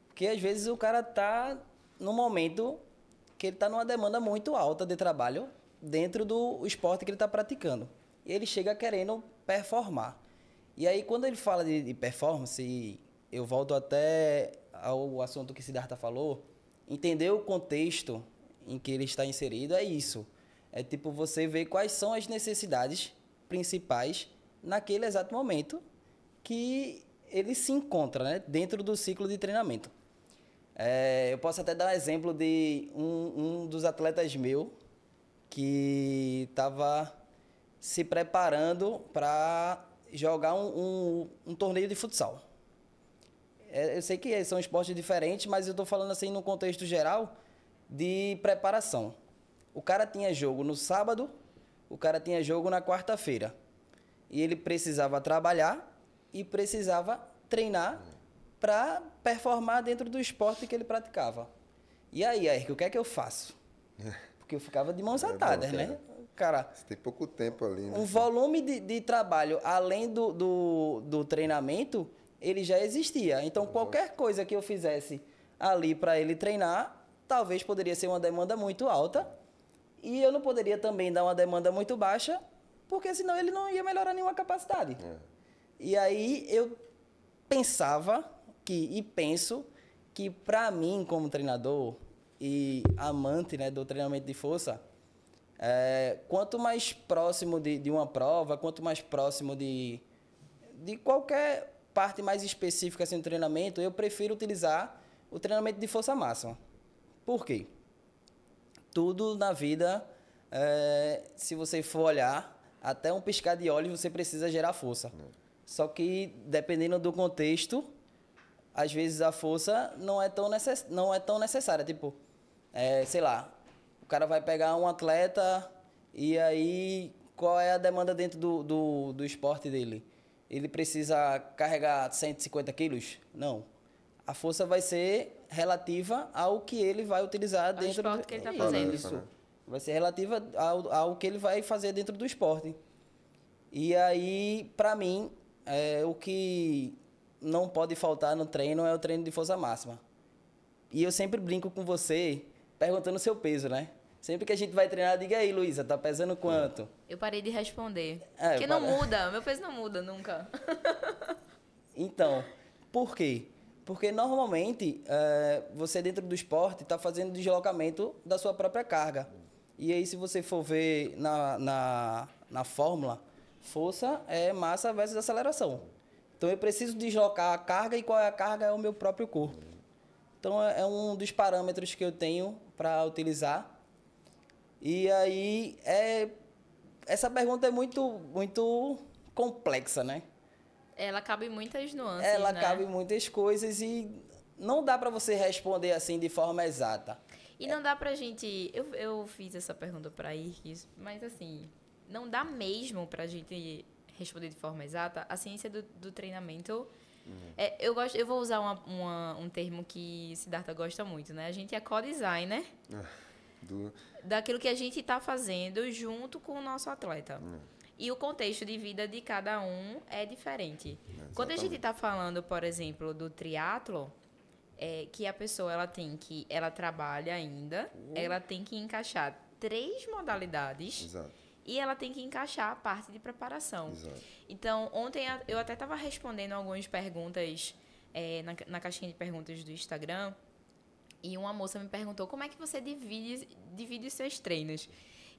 Porque às vezes o cara tá num momento que ele tá numa demanda muito alta de trabalho dentro do esporte que ele está praticando. E ele chega querendo performar. E aí, quando ele fala de performance, eu volto até ao assunto que Siddhartha falou, entender o contexto em que ele está inserido é isso. É tipo você ver quais são as necessidades principais naquele exato momento que ele se encontra, né, dentro do ciclo de treinamento. Eu posso até dar um exemplo de um dos atletas meu que estava se preparando para jogar um torneio de futsal. Eu sei que são esportes diferentes, mas eu estou falando assim no contexto geral de preparação. O cara tinha jogo no sábado, o cara tinha jogo na quarta-feira. E ele precisava trabalhar e precisava treinar para performar dentro do esporte que ele praticava. E aí, Ayrk, o que é que eu faço? Porque eu ficava de mãos atadas, né? Cara, você tem pouco tempo ali, né? Um volume de trabalho além do treinamento, ele já existia. Então, qualquer coisa que eu fizesse ali para ele treinar, talvez poderia ser uma demanda muito alta. E eu não poderia também dar uma demanda muito baixa, porque senão ele não ia melhorar nenhuma capacidade. E aí eu pensava e penso que para mim, como treinador e amante, né, do treinamento de força, quanto mais próximo de uma prova, quanto mais próximo de qualquer parte mais específica assim, do treinamento, eu prefiro utilizar o treinamento de força máxima. Por quê? Tudo na vida, se você for olhar, até um piscar de olhos você precisa gerar força. Só que, dependendo do contexto, às vezes a força não é tão necessária. Tipo, sei lá, o cara vai pegar um atleta E aí, qual é a demanda dentro do esporte dele? Ele precisa carregar 150 quilos? Não. A força vai ser relativa ao que ele vai utilizar dentro esporte que ele tá fazendo. Isso. Vai ser relativa ao que ele vai fazer dentro do esporte. E aí, para mim, o que não pode faltar no treino é o treino de força máxima. E eu sempre brinco com você, perguntando o seu peso, né? Sempre que a gente vai treinar, diga aí, Luísa, tá pesando quanto? Eu parei de responder. Porque não muda, meu peso não muda nunca. Então, por quê? Porque normalmente você dentro do esporte está fazendo deslocamento da sua própria carga. E aí se você for ver na fórmula, força é massa versus aceleração. Então eu preciso deslocar a carga e qual é a carga? É o meu próprio corpo. Então é um dos parâmetros que eu tenho para utilizar. E aí essa pergunta é muito complexa, né? Ela cabe em muitas nuances, Ela né? cabe em muitas coisas e não dá para você responder assim de forma exata. E não dá pra gente... Eu fiz essa pergunta pra Irkis, mas assim, não dá mesmo pra gente responder de forma exata. A ciência do treinamento... eu vou usar um termo que Siddhartha gosta muito, né? A gente é co-designer daquilo que a gente está fazendo junto com o nosso atleta. E o contexto de vida de cada um é diferente. Quando a gente está falando, por exemplo, do triatlo, que a pessoa ela trabalha ainda, ela tem que encaixar 3 modalidades. Exato. E ela tem que encaixar a parte de preparação. Exato. Então, ontem eu até estava respondendo algumas perguntas na caixinha de perguntas do Instagram. E uma moça me perguntou como é que você divide os seus treinos.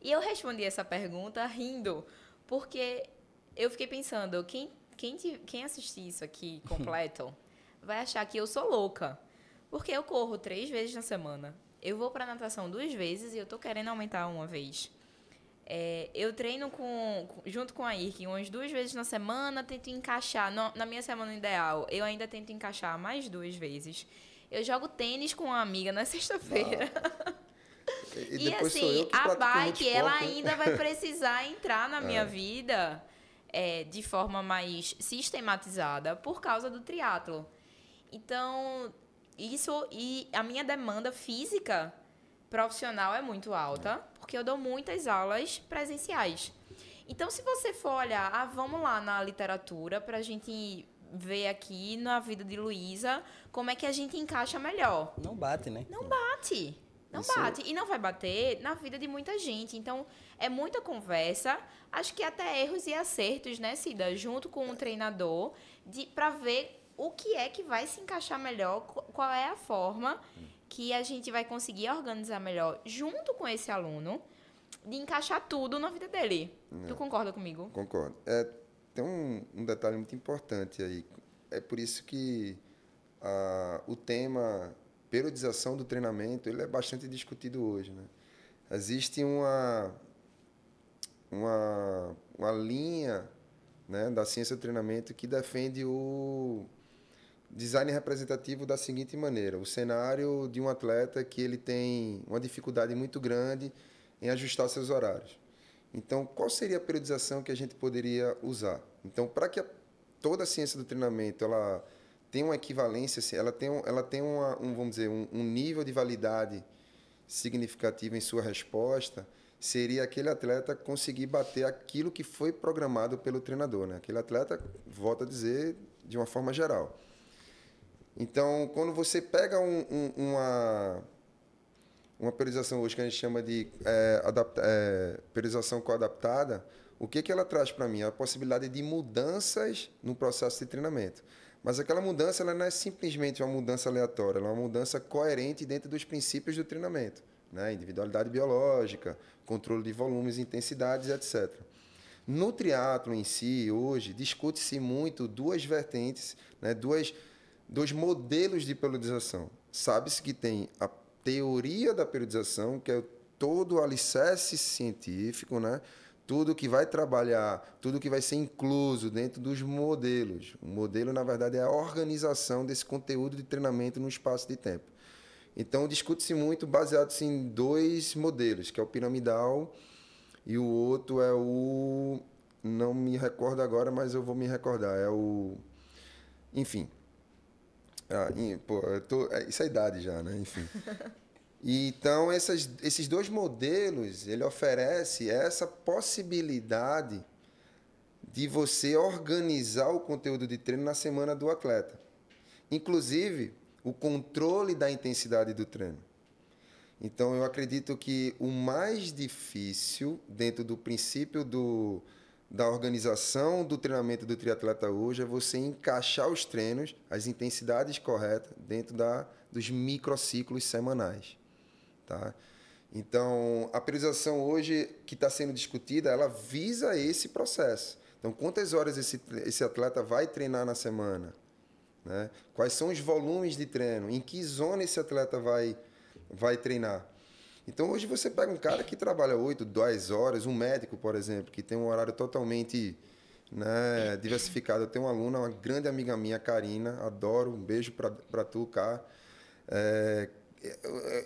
E eu respondi essa pergunta rindo, porque eu fiquei pensando, quem assistir isso aqui completo vai achar que eu sou louca. Porque eu corro 3 vezes na semana. Eu vou para natação 2 vezes e eu tô querendo aumentar uma vez. Eu treino junto com a Irk umas 2 vezes na semana, tento encaixar, na minha semana ideal, eu ainda tento encaixar mais 2 vezes. Eu jogo tênis com uma amiga na sexta-feira. E assim, a bike, ela ainda vai precisar entrar na minha vida de forma mais sistematizada por causa do triatlo. Então, e a minha demanda física profissional é muito alta, porque eu dou muitas aulas presenciais. Então, se você for olhar, vamos lá na literatura pra gente ver aqui na vida de Luísa como é que a gente encaixa melhor. Não bate, né? Não bate. Não bate. E não vai bater na vida de muita gente. Então, é muita conversa. Acho que até erros e acertos, né, Cida? Junto com o treinador, pra ver o que é que vai se encaixar melhor, qual é a forma que a gente vai conseguir organizar melhor junto com esse aluno de encaixar tudo na vida dele. Tu concorda comigo? Concordo. Tem um detalhe muito importante aí. É por isso que o tema periodização do treinamento ele é bastante discutido hoje, né? Existe uma linha, né, da ciência do treinamento que defende o design representativo da seguinte maneira: o cenário de um atleta que ele tem uma dificuldade muito grande em ajustar seus horários. Então, qual seria a periodização que a gente poderia usar? Então, para que toda a ciência do treinamento ela tenha uma equivalência, ela tem vamos dizer, um nível de validade significativo em sua resposta, seria aquele atleta conseguir bater aquilo que foi programado pelo treinador, né? Aquele atleta, volto a dizer, de uma forma geral. Então, quando você pega uma periodização hoje que a gente chama de periodização coadaptada, o que ela traz para mim? A possibilidade de mudanças no processo de treinamento. Mas aquela mudança ela não é simplesmente uma mudança aleatória, ela é uma mudança coerente dentro dos princípios do treinamento, né? Individualidade biológica, controle de volumes, intensidades, etc. No triatlo em si, hoje, discute-se muito 2 vertentes, né? Dois modelos de periodização. Sabe-se que tem a teoria da periodização, que é todo o alicerce científico, né? Tudo que vai trabalhar, tudo que vai ser incluso dentro dos modelos. O modelo, na verdade, é a organização desse conteúdo de treinamento no espaço de tempo. Então, discute-se muito baseado em 2 modelos, que é o piramidal e o outro é o... Não me recordo agora, mas eu vou me recordar. É o... Enfim. Isso é idade já, né? Enfim. Então, esses dois modelos, ele oferece essa possibilidade de você organizar o conteúdo de treino na semana do atleta. Inclusive, o controle da intensidade do treino. Então, eu acredito que o mais difícil, dentro do princípio da organização do treinamento do triatleta hoje, é você encaixar os treinos, as intensidades corretas, dentro dos microciclos semanais. Tá? Então, a periodização hoje que está sendo discutida, ela visa esse processo. Então, quantas horas esse atleta vai treinar na semana? Né? Quais são os volumes de treino? Em que zona esse atleta vai treinar? Então, hoje você pega um cara que trabalha 8, 2 horas, um médico, por exemplo, que tem um horário totalmente, né, diversificado. Eu tenho uma aluna, uma grande amiga minha, Karina, adoro, um beijo para tu, Cá.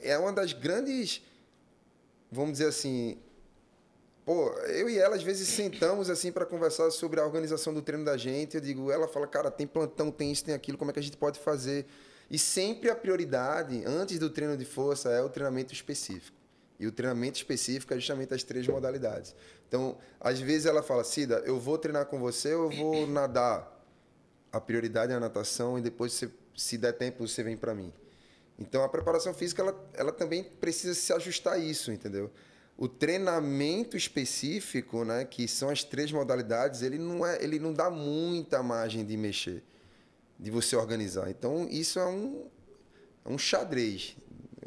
É uma das grandes, vamos dizer assim... Pô, eu e ela, às vezes, sentamos assim para conversar sobre a organização do treino da gente. Eu digo, ela fala, cara, tem plantão, tem isso, tem aquilo, como é que a gente pode fazer? E sempre a prioridade, antes do treino de força, é o treinamento específico. E o treinamento específico é justamente as 3 modalidades. Então, às vezes ela fala, Cida, eu vou treinar com você ou eu vou nadar? A prioridade é a natação e depois, se der tempo, você vem para mim. Então, a preparação física, ela também precisa se ajustar a isso, entendeu? O treinamento específico, né, que são as 3 modalidades, ele não dá muita margem de mexer, de você organizar. Então, isso é um xadrez.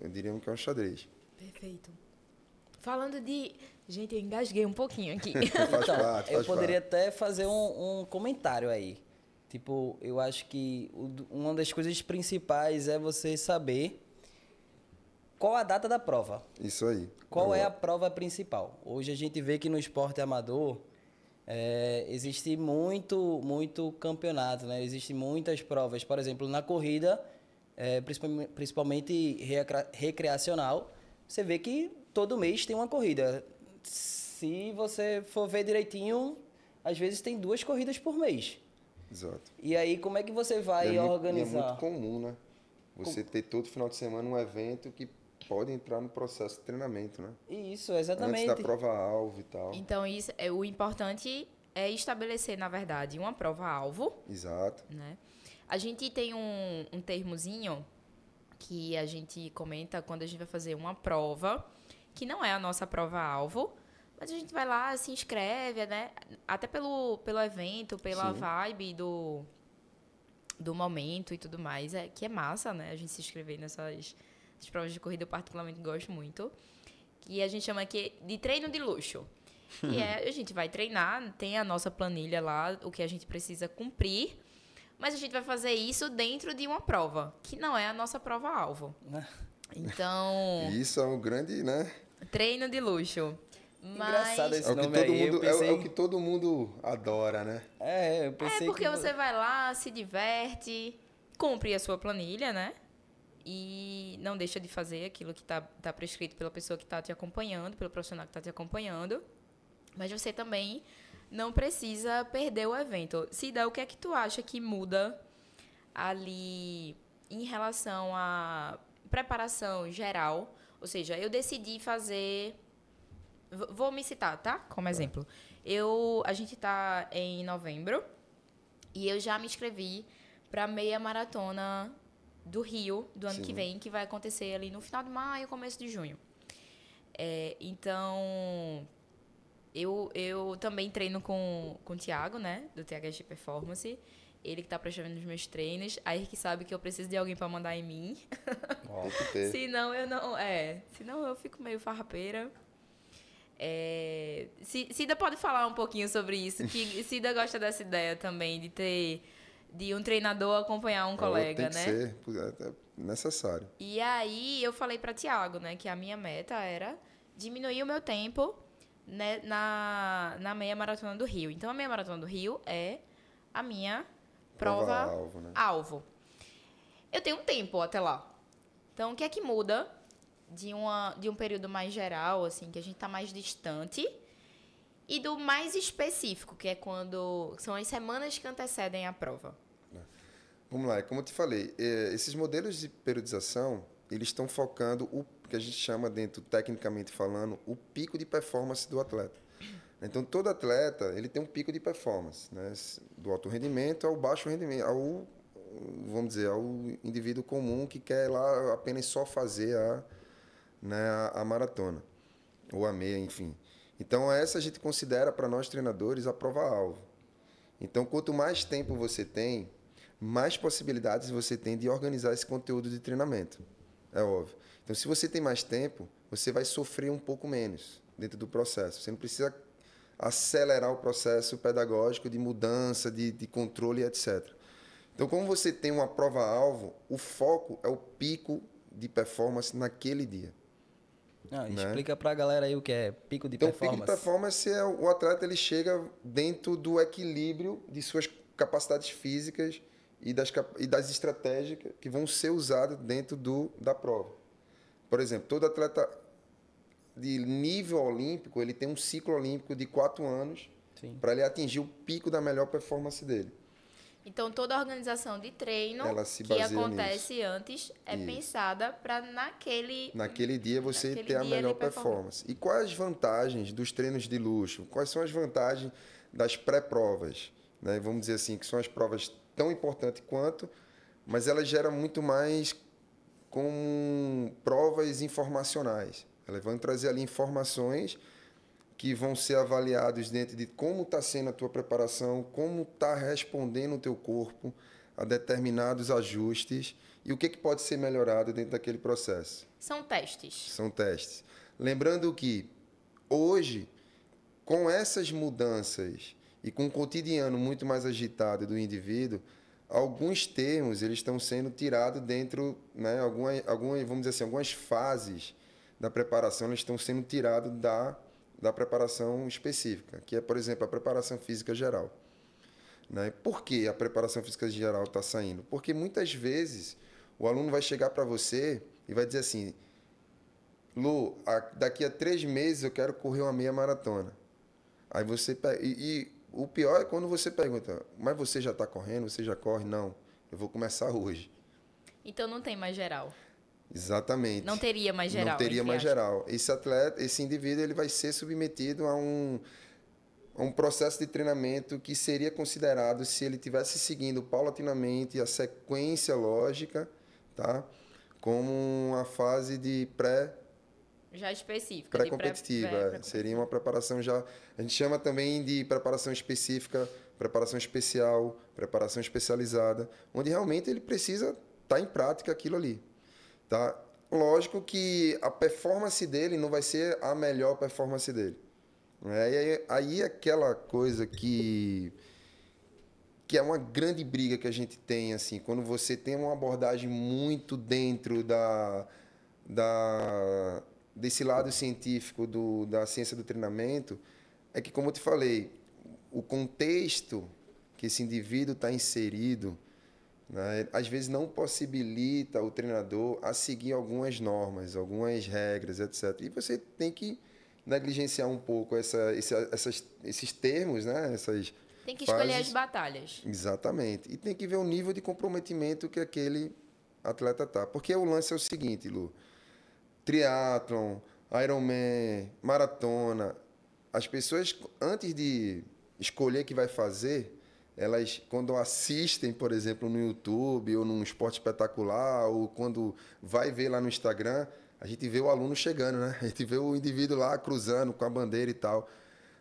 Eu diria que é um xadrez. Perfeito. Falando de... Gente, eu engasguei um pouquinho aqui. Eu poderia até fazer um comentário aí. Tipo, eu acho que uma das coisas principais é você saber qual a data da prova. Isso aí. Qual é a prova principal? Hoje a gente vê que no esporte amador existe muito campeonato, né? Existem muitas provas. Por exemplo, na corrida, principalmente recreacional, você vê que todo mês tem uma corrida. Se você for ver direitinho, às vezes tem 2 corridas por mês. Exato. E aí, como é que você vai organizar? É muito comum, né? Você ter todo final de semana um evento que pode entrar no processo de treinamento, né? Isso, exatamente. Antes da prova-alvo e tal. Então, o importante é estabelecer, na verdade, uma prova-alvo. Exato. Né? A gente tem um termozinho que a gente comenta quando a gente vai fazer uma prova, que não é a nossa prova-alvo, mas a gente vai lá, se inscreve, né? Até pelo evento, pela Sim. vibe do momento e tudo mais. Que é massa, né? A gente se inscrever nessas provas de corrida, eu particularmente gosto muito. E a gente chama aqui de treino de luxo. E a gente vai treinar, tem a nossa planilha lá, o que a gente precisa cumprir, mas a gente vai fazer isso dentro de uma prova, que não é a nossa prova-alvo. Então... Isso é um grande, né? Treino de luxo. Engraçado esse É o que nome aí. é o que todo mundo adora, né? Eu pensei porque você vai lá, se diverte, cumpre a sua planilha, né? E não deixa de fazer aquilo que tá prescrito pela pessoa que está te acompanhando, pelo profissional que está te acompanhando. Mas você também não precisa perder o evento. Cida, o que é que tu acha que muda ali em relação à preparação geral? Ou seja, eu decidi fazer... Vou me citar, tá? Como exemplo. A gente está em novembro e eu já me inscrevi para a meia maratona do Rio do ano que vem, que vai acontecer ali no final de maio, começo de junho. Então, eu também treino com o Thiago, né? Do THG Performance. Ele que tá prestando os meus treinos. Aí que sabe que eu preciso de alguém para mandar em mim. Tem que ter. Senão eu não... senão eu fico meio farrapeira. Cida pode falar um pouquinho sobre isso, que Cida gosta dessa ideia também de um treinador acompanhar um colega, né? Tem que ser, é necessário. E aí eu falei para Thiago, né, que a minha meta era diminuir o meu tempo, né, na meia maratona do Rio. Então a meia maratona do Rio é a minha prova-alvo, né? Eu tenho um tempo até lá. Então o que é que muda de um período mais geral, assim, que a gente tá mais distante, E do mais específico, que é quando são as semanas que antecedem a prova. Vamos lá, como eu te falei, esses modelos de periodização, eles estão focando o que a gente chama dentro, tecnicamente falando, o pico de performance do atleta. Então, todo atleta, ele tem um pico de performance, né? Do alto rendimento ao baixo rendimento, vamos dizer, ao indivíduo comum que quer lá apenas só fazer a maratona, ou a meia, enfim. Então, essa a gente considera, para nós treinadores, a prova-alvo. Então, quanto mais tempo você tem, mais possibilidades você tem de organizar esse conteúdo de treinamento. É óbvio. Então, se você tem mais tempo, você vai sofrer um pouco menos dentro do processo. Você não precisa acelerar o processo pedagógico de mudança, de controle, etc. Então, como você tem uma prova-alvo, o foco é o pico de performance naquele dia. Explica pra galera aí o que é pico de performance. Então, pico de performance é o atleta, ele chega dentro do equilíbrio de suas capacidades físicas e das estratégias que vão ser usadas dentro da prova. Por exemplo, todo atleta de nível olímpico, ele tem um ciclo olímpico de 4 anos para ele atingir o pico da melhor performance dele. Então, toda a organização de treino que acontece antes é pensada para naquele dia você ter a melhor performance. E quais as vantagens dos treinos de luxo? Quais são as vantagens das pré-provas? Né? Vamos dizer assim, que são as provas tão importantes quanto, mas elas geram muito mais como provas informacionais. Elas vão trazer ali informações que vão ser avaliados dentro de como está sendo a tua preparação, como está respondendo o teu corpo a determinados ajustes e o que pode ser melhorado dentro daquele processo. São testes. São testes. Lembrando que hoje, com essas mudanças e com o cotidiano muito mais agitado do indivíduo, alguns termos eles estão sendo tirados dentro, né, vamos dizer assim, algumas fases da preparação eles estão sendo tirados da preparação específica, que é, por exemplo, a preparação física geral. Né? Por que a preparação física geral está saindo? Porque muitas vezes o aluno vai chegar para você e vai dizer assim, Lu, daqui a 3 meses eu quero correr uma meia maratona. Aí você e o pior é quando você pergunta, mas você já está correndo? Você já corre? Não, eu vou começar hoje. Então não tem mais geral. Exatamente. Não teria mais geral. Não teria mais geral. Esse atleta, esse indivíduo, ele vai ser submetido a um processo de treinamento que seria considerado, se ele tivesse seguindo paulatinamente a sequência lógica, tá? Como uma fase de já específica. Pré-competitiva. Seria uma preparação já... A gente chama também de preparação específica, preparação especial, preparação especializada, onde realmente ele precisa estar em prática aquilo ali. Tá? Lógico que a performance dele não vai ser a melhor performance dele. Aí aquela coisa que é uma grande briga que a gente tem, assim, quando você tem uma abordagem muito dentro desse lado científico da ciência do treinamento, é que, como eu te falei, o contexto que esse indivíduo está inserido, né, às vezes não possibilita o treinador a seguir algumas normas, algumas regras, etc. E você tem que negligenciar um pouco esses termos, né? Tem que escolher as batalhas. Exatamente. E tem que ver o nível de comprometimento que aquele atleta está. Porque o lance é o seguinte, Lu. Triatlon, Ironman, maratona. As pessoas, antes de escolher o que vai fazer, elas, quando assistem, por exemplo, no YouTube ou num Esporte Espetacular, ou quando vai ver lá no Instagram, a gente vê o aluno chegando, né? A gente vê o indivíduo lá cruzando com a bandeira e tal.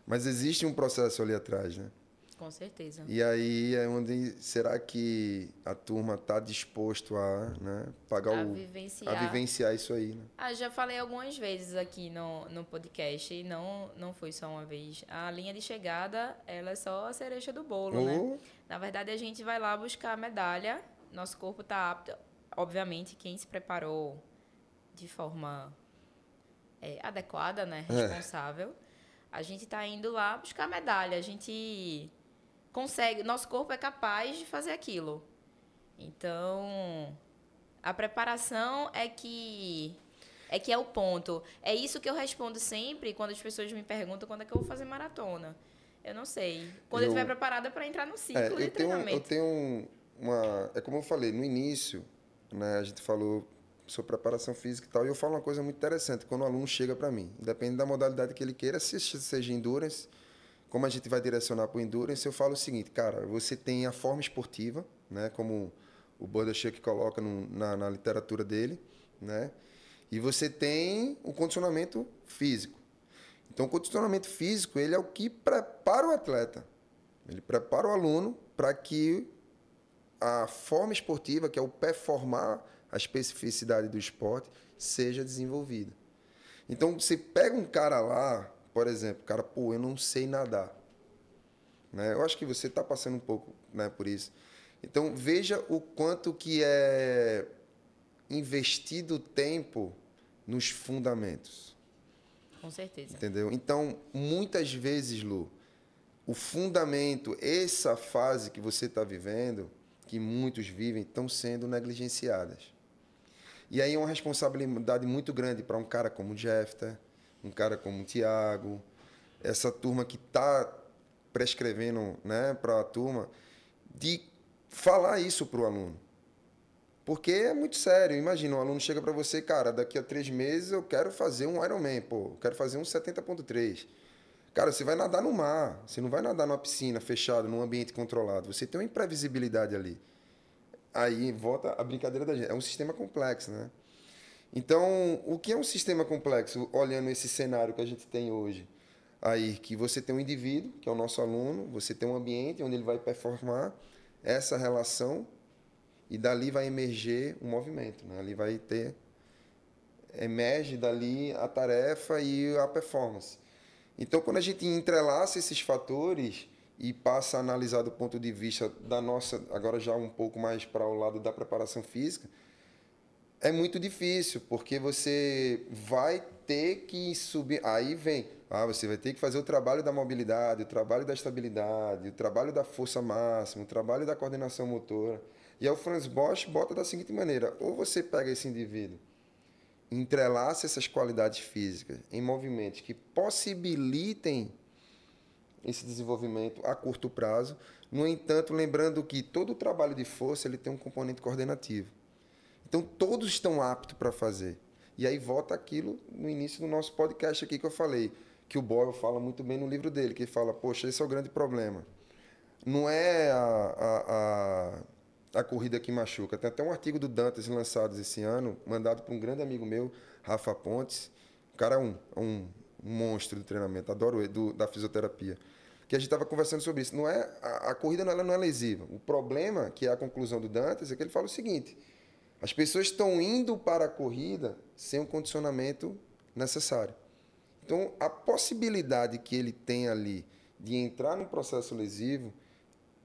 Mas existe um processo ali atrás, né? Com certeza. E aí é onde será que a turma está disposto a, né, a vivenciar isso aí, né? Já falei algumas vezes aqui no podcast e não foi só uma vez. A linha de chegada, ela é só a cereja do bolo, né? Na verdade, a gente vai lá buscar a medalha, nosso corpo está apto. Obviamente, quem se preparou de forma adequada, né, responsável, a gente está indo lá buscar a medalha, a gente consegue, nosso corpo é capaz de fazer aquilo. Então, a preparação é que É que é o ponto. É isso que eu respondo sempre quando as pessoas me perguntam quando é que eu vou fazer maratona. Eu não sei. Quando eu estiver preparada para entrar no ciclo de treinamento. Eu tenho uma... É como eu falei, no início, né, a gente falou sobre preparação física e tal, e eu falo uma coisa muito interessante, quando o aluno chega para mim, depende da modalidade que ele queira, se seja endurance, como a gente vai direcionar para o endurance, eu falo o seguinte, cara, você tem a forma esportiva, né, como o Bodycheck coloca na literatura dele, né, e você tem o condicionamento físico. Então, o condicionamento físico, ele é o que prepara o atleta, ele prepara o aluno para que a forma esportiva, que é o performar a especificidade do esporte, seja desenvolvida. Então, você pega um cara lá, por exemplo, cara, pô, eu não sei nadar. Né? Eu acho que você está passando um pouco, né, por isso. Então, veja o quanto que é investido tempo nos fundamentos. Com certeza. Entendeu? Então, muitas vezes, Lu, o fundamento, essa fase que você está vivendo, que muitos vivem, estão sendo negligenciadas. E aí é uma responsabilidade muito grande para um cara como o Jefter, um cara como o Thiago, essa turma que está prescrevendo, né, para a turma, de falar isso para o aluno. Porque é muito sério. Imagina, um aluno chega para você, cara, daqui a 3 meses eu quero fazer um Ironman, pô, eu quero fazer um 70.3. Cara, você vai nadar no mar, você não vai nadar numa piscina fechada, num ambiente controlado. Você tem uma imprevisibilidade ali. Aí volta a brincadeira da gente. É um sistema complexo, né? Então, o que é um sistema complexo, olhando esse cenário que a gente tem hoje? Aí, que você tem um indivíduo, que é o nosso aluno, você tem um ambiente onde ele vai performar essa relação e dali vai emerger um movimento, né? Ali vai ter... Emerge dali a tarefa e a performance. Então, quando a gente entrelaça esses fatores e passa a analisar do ponto de vista da nossa, agora já um pouco mais para o lado da preparação física, é muito difícil, porque você vai ter que subir. Aí vem, você vai ter que fazer o trabalho da mobilidade, o trabalho da estabilidade, o trabalho da força máxima, o trabalho da coordenação motora. E aí o Franz Bosch bota da seguinte maneira: ou você pega esse indivíduo, entrelaça essas qualidades físicas em movimentos que possibilitem esse desenvolvimento a curto prazo. No entanto, lembrando que todo o trabalho de força ele tem um componente coordenativo. Então, todos estão aptos para fazer. E aí volta aquilo no início do nosso podcast aqui que eu falei, que o Boyle fala muito bem no livro dele, que ele fala, poxa, esse é o grande problema. Não é a corrida que machuca. Tem até um artigo do Dantas lançado esse ano, mandado por um grande amigo meu, Rafa Pontes. O cara é um monstro do treinamento, adoro ele, da fisioterapia. Que a gente estava conversando sobre isso. Não é, a corrida não é lesiva. O problema, que é a conclusão do Dantas, é que ele fala o seguinte: as pessoas estão indo para a corrida sem o condicionamento necessário. Então, a possibilidade que ele tem ali de entrar num processo lesivo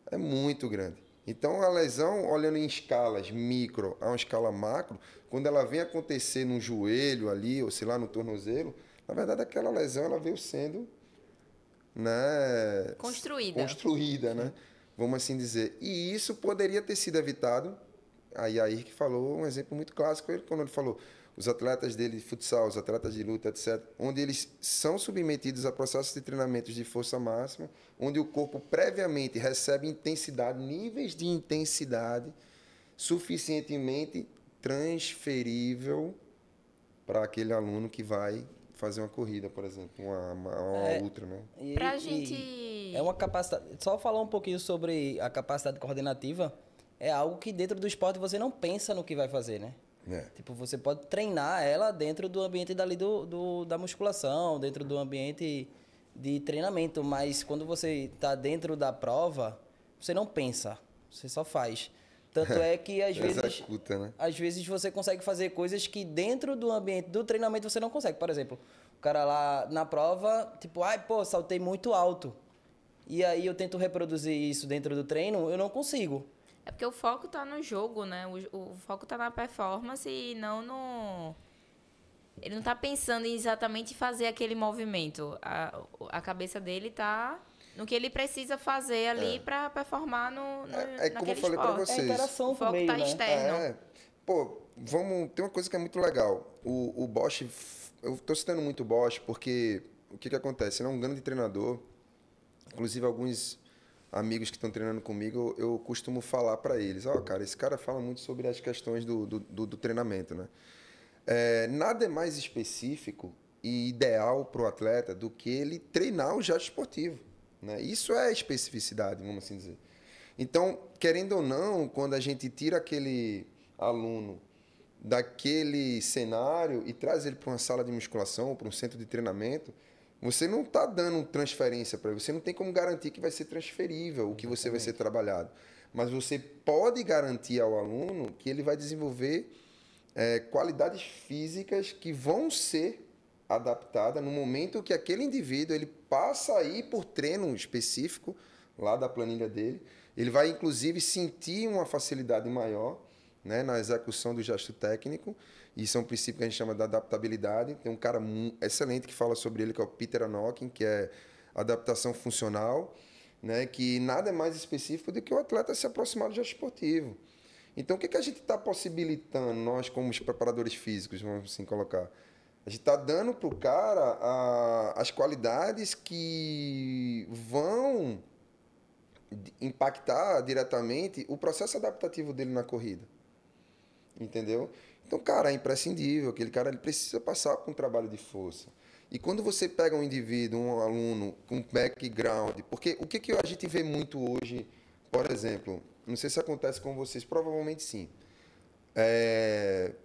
é muito grande. Então, a lesão, olhando em escalas micro a uma escala macro, quando ela vem acontecer no joelho ali, ou sei lá, no tornozelo, na verdade, aquela lesão ela veio sendo, né, construída, né? Vamos assim dizer. E isso poderia ter sido evitado. Aí Air que falou um exemplo muito clássico, quando ele falou os atletas dele de futsal, os atletas de luta, etc., onde eles são submetidos a processos de treinamentos de força máxima, onde o corpo previamente recebe intensidade, níveis de intensidade suficientemente transferível para aquele aluno que vai fazer uma corrida, por exemplo, uma ultra, né? Pra gente... É uma capacidade... Só falar um pouquinho sobre a capacidade coordenativa, é algo que dentro do esporte você não pensa no que vai fazer, né? Tipo, você pode treinar ela dentro do ambiente dali da musculação, dentro do ambiente de treinamento, mas quando você está dentro da prova, você não pensa, você só faz. Tanto é que às vezes, executa, né? Às vezes você consegue fazer coisas que dentro do ambiente do treinamento você não consegue. Por exemplo, o cara lá na prova, tipo, saltei muito alto. E aí eu tento reproduzir isso dentro do treino, eu não consigo. É porque o foco tá no jogo, né? O foco tá na performance e não no... Ele não tá pensando em exatamente fazer aquele movimento. A cabeça dele tá no que ele precisa fazer ali para performar como eu falei para vocês. É a interação o foco meio, tá né? externo. Pô, tem uma coisa que é muito legal. O Bosch, eu estou citando muito o Bosch porque o que acontece? Ele é um grande treinador. Inclusive, alguns amigos que estão treinando comigo, eu costumo falar para eles, cara, esse cara fala muito sobre as questões do treinamento, né? Nada é mais específico e ideal para o atleta do que ele treinar o gesto esportivo, né? Isso é especificidade, vamos assim dizer. Então, querendo ou não, quando a gente tira aquele aluno daquele cenário e traz ele para uma sala de musculação, para um centro de treinamento, você não está dando transferência para ele. Você não tem como garantir que vai ser transferível o que você vai ser trabalhado. Mas você pode garantir ao aluno que ele vai desenvolver qualidades físicas que vão ser adaptadas no momento que aquele indivíduo ele passa a ir por treino específico lá da planilha dele. Ele vai, inclusive, sentir uma facilidade maior, né, na execução do gesto técnico. Isso é um princípio que a gente chama de adaptabilidade. Tem um cara excelente que fala sobre ele, que é o Peter Anokin, que é adaptação funcional, né, que nada é mais específico do que o atleta se aproximar do gesto esportivo. Então, o que a gente está possibilitando, nós como os preparadores físicos, vamos assim colocar? A gente está dando para o cara as qualidades que vão impactar diretamente o processo adaptativo dele na corrida. Entendeu? Então, cara, é imprescindível. Aquele cara ele precisa passar por um trabalho de força. E quando você pega um indivíduo, um aluno com background... Porque o que a gente vê muito hoje, por exemplo, não sei se acontece com vocês, provavelmente sim.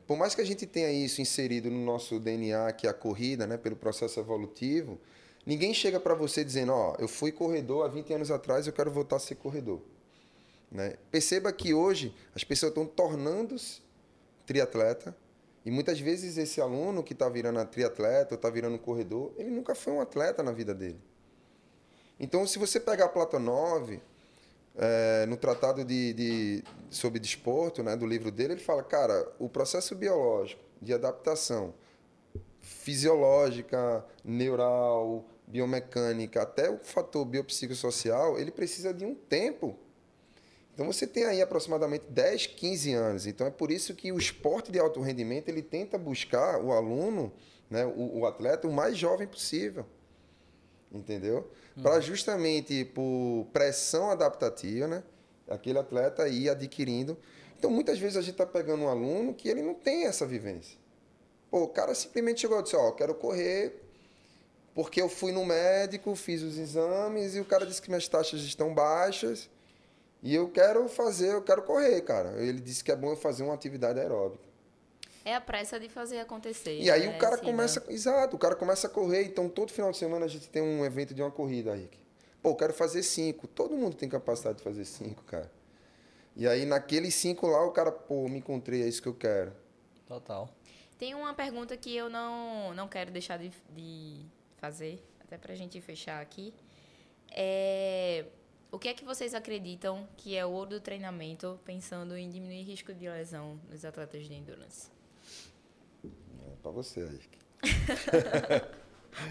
Por mais que a gente tenha isso inserido no nosso DNA, que é a corrida, né, pelo processo evolutivo, ninguém chega para você dizendo, eu fui corredor há 20 anos atrás, eu quero voltar a ser corredor. Né? Perceba que hoje as pessoas estão tornando-se triatleta, e muitas vezes esse aluno que está virando triatleta ou está virando corredor, ele nunca foi um atleta na vida dele. Então, se você pegar Platonov, no tratado sobre desporto, né, do livro dele, ele fala, cara, o processo biológico de adaptação fisiológica, neural, biomecânica, até o fator biopsicossocial, ele precisa de um tempo. Então, você tem aí aproximadamente 10, 15 anos. Então, é por isso que o esporte de alto rendimento, ele tenta buscar o aluno, né, o atleta, o mais jovem possível. Entendeu? Para justamente, por pressão adaptativa, né, aquele atleta ir adquirindo. Então, muitas vezes a gente está pegando um aluno que ele não tem essa vivência. Pô, o cara simplesmente chegou e disse, quero correr porque eu fui no médico, fiz os exames e o cara disse que minhas taxas estão baixas. E eu quero correr, cara. Ele disse que é bom eu fazer uma atividade aeróbica. É a pressa de fazer acontecer. E aí o cara começa... Exato, o cara começa a correr. Então, todo final de semana a gente tem um evento de uma corrida, Rick. Pô, eu quero fazer 5. Todo mundo tem capacidade de fazer 5, cara. E aí, naqueles 5 lá, o cara, me encontrei, é isso que eu quero. Total. Tem uma pergunta que eu não quero deixar de fazer, até pra gente fechar aqui. O que é que vocês acreditam que é o ouro do treinamento, pensando em diminuir risco de lesão nos atletas de endurance? Para você, Rick.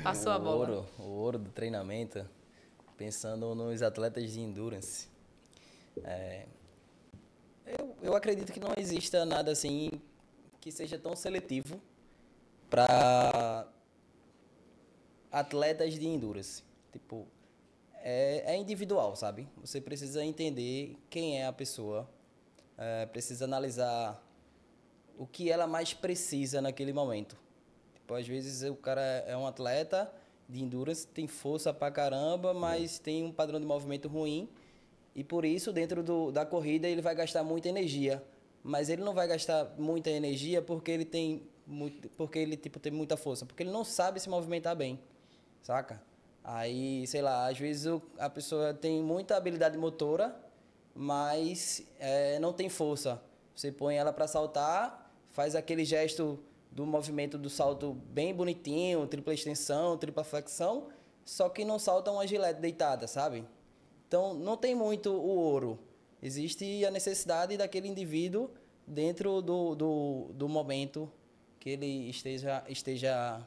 Passou a bola. O ouro do treinamento, pensando nos atletas de endurance. Eu acredito que não exista nada assim que seja tão seletivo para atletas de endurance. Tipo, é individual, sabe? Você precisa entender quem é a pessoa, precisa analisar o que ela mais precisa naquele momento. Tipo, às vezes o cara é um atleta de endurance, tem força pra caramba, mas tem um padrão de movimento ruim e por isso dentro da corrida ele vai gastar muita energia, mas ele não vai gastar muita energia porque ele tem tem muita força, porque ele não sabe se movimentar bem, saca? Aí, sei lá, às vezes a pessoa tem muita habilidade motora, mas não tem força. Você põe ela para saltar, faz aquele gesto do movimento do salto bem bonitinho, tripla extensão, tripla flexão, só que não salta uma gilete deitada, sabe? Então, não tem muito o ouro. Existe a necessidade daquele indivíduo dentro do momento que ele esteja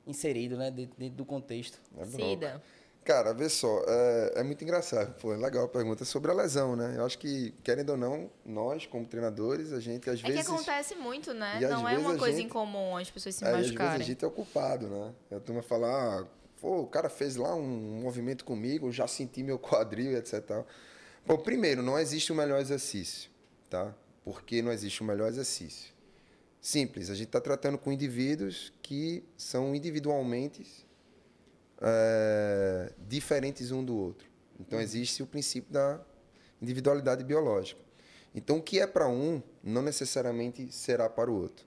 inserido, né, dentro do contexto. Cida. Cara, vê só, é muito engraçado. Pô, é legal a pergunta sobre a lesão, né? Eu acho que, querendo ou não, nós, como treinadores, a gente às É que vezes... acontece muito, né? E às Não é vezes uma a coisa gente... incomum as pessoas se E às vezes a machucarem. gente é o culpado, né? A turma fala, pô, o cara fez lá um movimento comigo, eu já senti meu quadril, etc. Tal. Bom, primeiro, não existe o melhor exercício, tá? Por que não existe o melhor exercício? Simples, a gente está tratando com indivíduos que são individualmente diferentes um do outro. Então, existe o princípio da individualidade biológica. Então, o que é para um, não necessariamente será para o outro.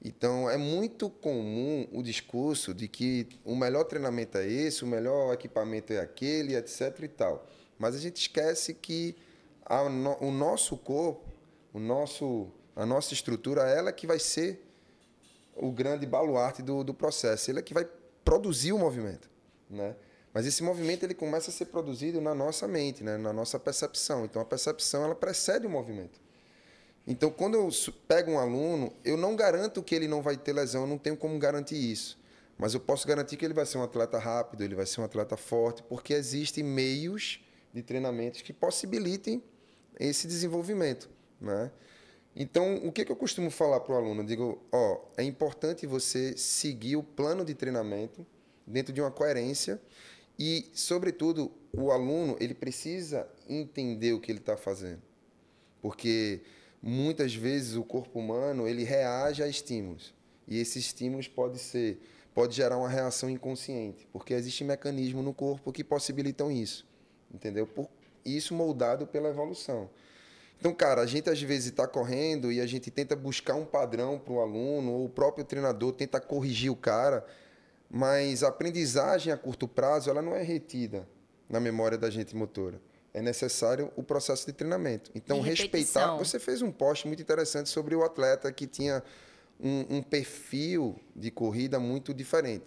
Então, é muito comum o discurso de que o melhor treinamento é esse, o melhor equipamento é aquele, etc. e tal. Mas a gente esquece que o nosso corpo, a nossa estrutura, ela é que vai ser o grande baluarte do processo. Ele é que vai produzir o movimento, né? Mas esse movimento ele começa a ser produzido na nossa mente, né? Na nossa percepção. Então, a percepção ela precede o movimento. Então, quando eu pego um aluno, eu não garanto que ele não vai ter lesão, eu não tenho como garantir isso. Mas eu posso garantir que ele vai ser um atleta rápido, ele vai ser um atleta forte, porque existem meios de treinamentos que possibilitem esse desenvolvimento, né? Então, o que eu costumo falar para o aluno? Eu digo, é importante você seguir o plano de treinamento dentro de uma coerência e, sobretudo, o aluno ele precisa entender o que ele está fazendo. Porque muitas vezes o corpo humano ele reage a estímulos e esses estímulos pode gerar uma reação inconsciente, porque existe mecanismo no corpo que possibilitam isso, entendeu? Isso moldado pela evolução. Então, cara, a gente às vezes está correndo e a gente tenta buscar um padrão para o aluno, ou o próprio treinador tenta corrigir o cara, mas a aprendizagem a curto prazo ela não é retida na memória da gente motora. É necessário o processo de treinamento. Então, respeitar... Você fez um post muito interessante sobre o atleta que tinha um perfil de corrida muito diferente.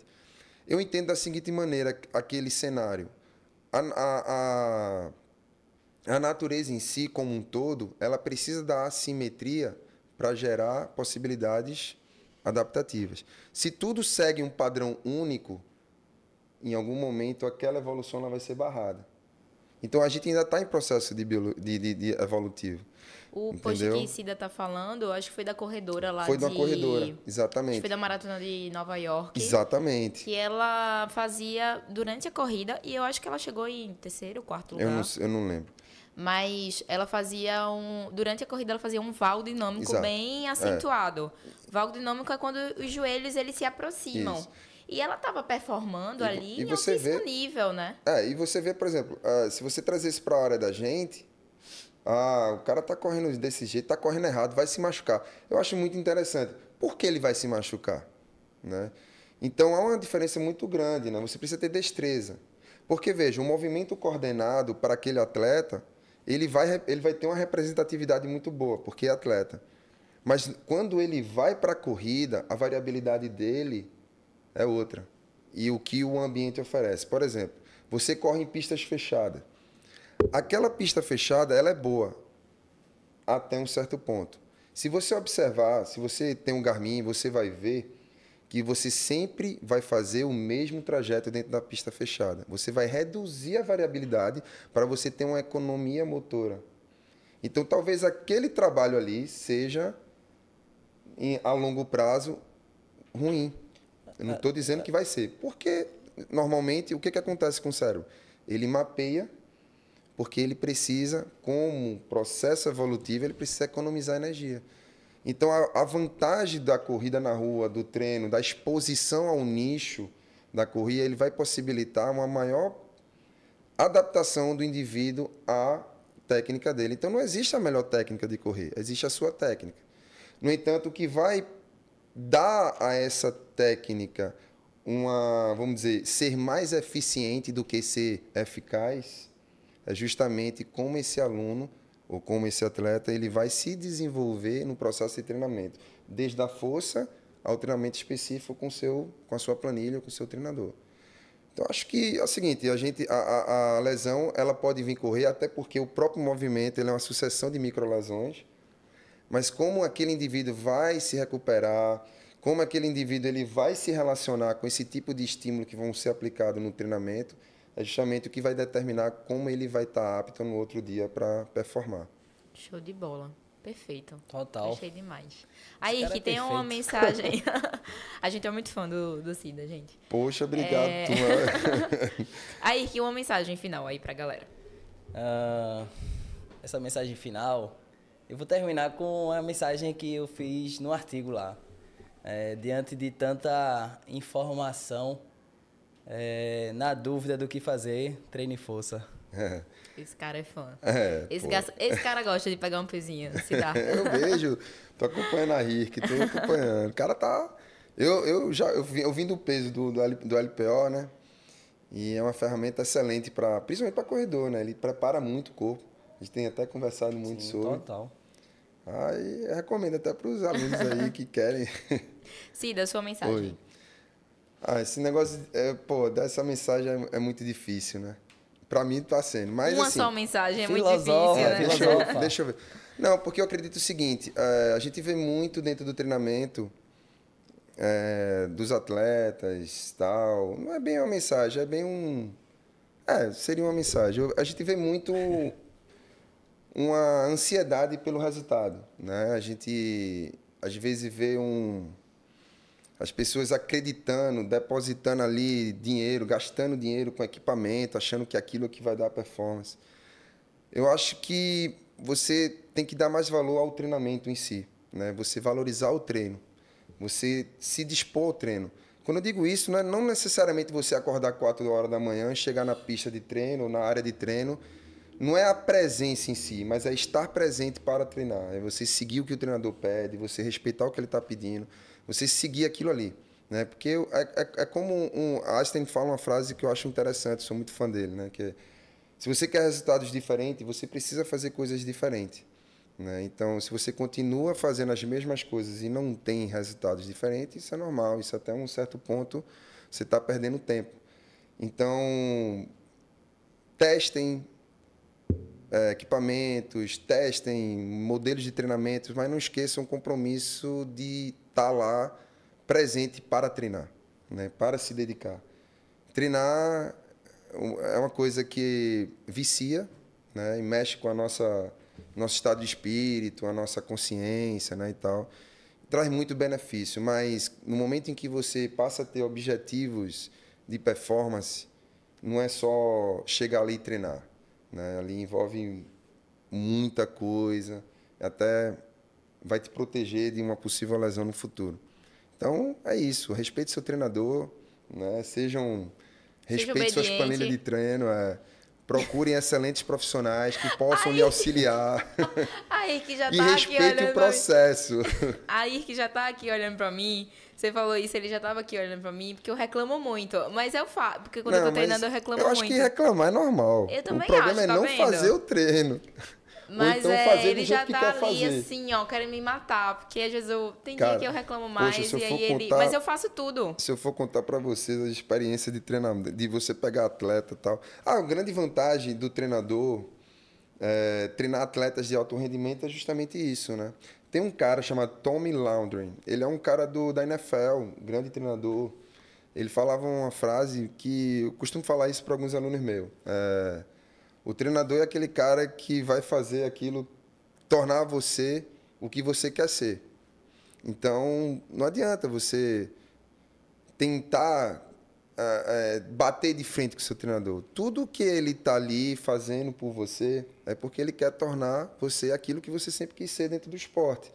Eu entendo da seguinte maneira aquele cenário. A natureza em si, como um todo, ela precisa da assimetria para gerar possibilidades adaptativas. Se tudo segue um padrão único, em algum momento aquela evolução ela vai ser barrada. Então, a gente ainda está em processo de evolutivo. O post que Cida está falando, acho que foi da corredora lá. Foi de uma corredora, exatamente. Acho que foi da Maratona de Nova York. Exatamente. Que ela fazia durante a corrida, e eu acho que ela chegou em terceiro, quarto lugar. Eu não lembro. Mas ela fazia durante a corrida, ela fazia um vau dinâmico bem acentuado. Vau dinâmico é quando os joelhos eles se aproximam. Isso. E ela estava performando ali em altíssimo nível, né? E você vê, por exemplo, se você trazer isso para a área da gente, o cara tá correndo desse jeito, tá correndo errado, vai se machucar. Eu acho muito interessante. Por que ele vai se machucar? Né? Então, há uma diferença muito grande, né? Você precisa ter destreza. Porque, veja, um movimento coordenado para aquele atleta, ele vai ter uma representatividade muito boa, porque é atleta. Mas, quando ele vai para a corrida, a variabilidade dele é outra. E o que o ambiente oferece. Por exemplo, você corre em pistas fechadas. Aquela pista fechada, ela é boa até um certo ponto. Se você observar, se você tem um Garmin, você vai ver que você sempre vai fazer o mesmo trajeto dentro da pista fechada. Você vai reduzir a variabilidade para você ter uma economia motora. Então, talvez aquele trabalho ali seja, a longo prazo, ruim. Eu não estou dizendo que vai ser. Porque, normalmente, o que acontece com o cérebro? Ele mapeia, porque ele precisa, como processo evolutivo, ele precisa economizar energia. Então, a vantagem da corrida na rua, do treino, da exposição ao nicho da corrida, ele vai possibilitar uma maior adaptação do indivíduo à técnica dele. Então, não existe a melhor técnica de correr, existe a sua técnica. No entanto, o que vai dar a essa técnica vamos dizer, ser mais eficiente do que ser eficaz, é justamente como esse aluno ou como esse atleta ele vai se desenvolver no processo de treinamento, desde a força ao treinamento específico com a sua planilha, com o seu treinador. Então, acho que é o seguinte, a lesão ela pode vir correr, até porque o próprio movimento ele é uma sucessão de microlesões, mas como aquele indivíduo vai se recuperar, como aquele indivíduo ele vai se relacionar com esse tipo de estímulo que vão ser aplicados no treinamento, é justamente o que vai determinar como ele vai estar apto no outro dia para performar. Show de bola. Perfeito. Total. Achei demais. Aí, cara que é tem uma perfeito. mensagem. A gente é muito fã do Cida, gente. Poxa, obrigado, tu. Aí, que uma mensagem final aí pra galera. Essa mensagem final, eu vou terminar com a mensagem que eu fiz no artigo lá. Diante de tanta informação, na dúvida do que fazer, treine força. Esse cara é fã. Pô. Esse cara gosta de pegar um pezinho, se dá. Eu vejo, tô acompanhando a Rick, tô acompanhando. O cara tá. Eu vim do peso do LPO, né? E é uma ferramenta excelente principalmente para corredor, né? Ele prepara muito o corpo. A gente tem até conversado muito Sim, sobre. total. Aí eu recomendo até para os alunos aí que querem. Cida, sua mensagem. Oi. Esse negócio, dessa mensagem é muito difícil, né? Para mim tá sendo. Mas, Uma assim, só mensagem é muito filosofa, difícil, né? filosofa. Deixa eu ver. Não, porque eu acredito o seguinte, a gente vê muito dentro do treinamento dos atletas, tal. Não é bem uma mensagem, é bem um... seria uma mensagem. A gente vê muito uma ansiedade pelo resultado, né? A gente, às vezes, vê as pessoas acreditando, depositando ali dinheiro, gastando dinheiro com equipamento, achando que aquilo é que vai dar performance. Eu acho que você tem que dar mais valor ao treinamento em si, né? Você valorizar o treino, você se dispor ao treino. Quando eu digo isso, não necessariamente você acordar 4 horas da manhã, chegar na pista de treino, na área de treino, não é a presença em si, mas é estar presente para treinar. É você seguir o que o treinador pede, você respeitar o que ele está pedindo, você seguir aquilo ali, né? Porque é como Einstein fala uma frase que eu acho interessante, sou muito fã dele, né? Que é, se você quer resultados diferentes, você precisa fazer coisas diferentes, né? Então, se você continua fazendo as mesmas coisas e não tem resultados diferentes, isso é normal, isso até um certo ponto você está perdendo tempo. Então, testem equipamentos, testem modelos de treinamento, mas não esqueçam o compromisso de estar lá presente para treinar, né? Para se dedicar. Treinar é uma coisa que vicia, né? E mexe com nosso estado de espírito, a nossa consciência, né? E tal. Traz muito benefício, mas no momento em que você passa a ter objetivos de performance, não é só chegar ali e treinar, né? Ali envolve muita coisa, até vai te proteger de uma possível lesão no futuro. Então, é isso. Respeite seu treinador, né? Respeite suas planilhas de treino, procurem excelentes profissionais que possam lhe auxiliar. Aí que já E tá aqui respeite olhando o processo. Aí que já tá aqui olhando pra mim. Você falou isso, ele já tava aqui olhando pra mim, porque eu reclamo muito. Mas eu faço, porque quando eu tô treinando eu reclamo muito. Eu acho que reclamar é normal. Eu também o problema acho, é tá não vendo? fazer o treino. Mas ou então fazer ele do jeito já que tá quer ali fazer. assim, ó, querendo me matar. Porque às vezes tem Cara, dia que eu reclamo mais poxa, se eu e for aí ele. contar- Mas eu faço tudo. Se eu for contar para vocês a experiência de treinamento, de você pegar atleta e tal. A grande vantagem do treinador treinar atletas de alto rendimento é justamente isso, né? Tem um cara chamado Tommy Laundry. Ele é um cara da NFL, grande treinador. Ele falava uma frase que eu costumo falar isso para alguns alunos meus. O treinador é aquele cara que vai fazer aquilo, tornar você o que você quer ser. Então, não adianta você tentar bater de frente com o seu treinador. Tudo que ele está ali fazendo por você é porque ele quer tornar você aquilo que você sempre quis ser dentro do esporte.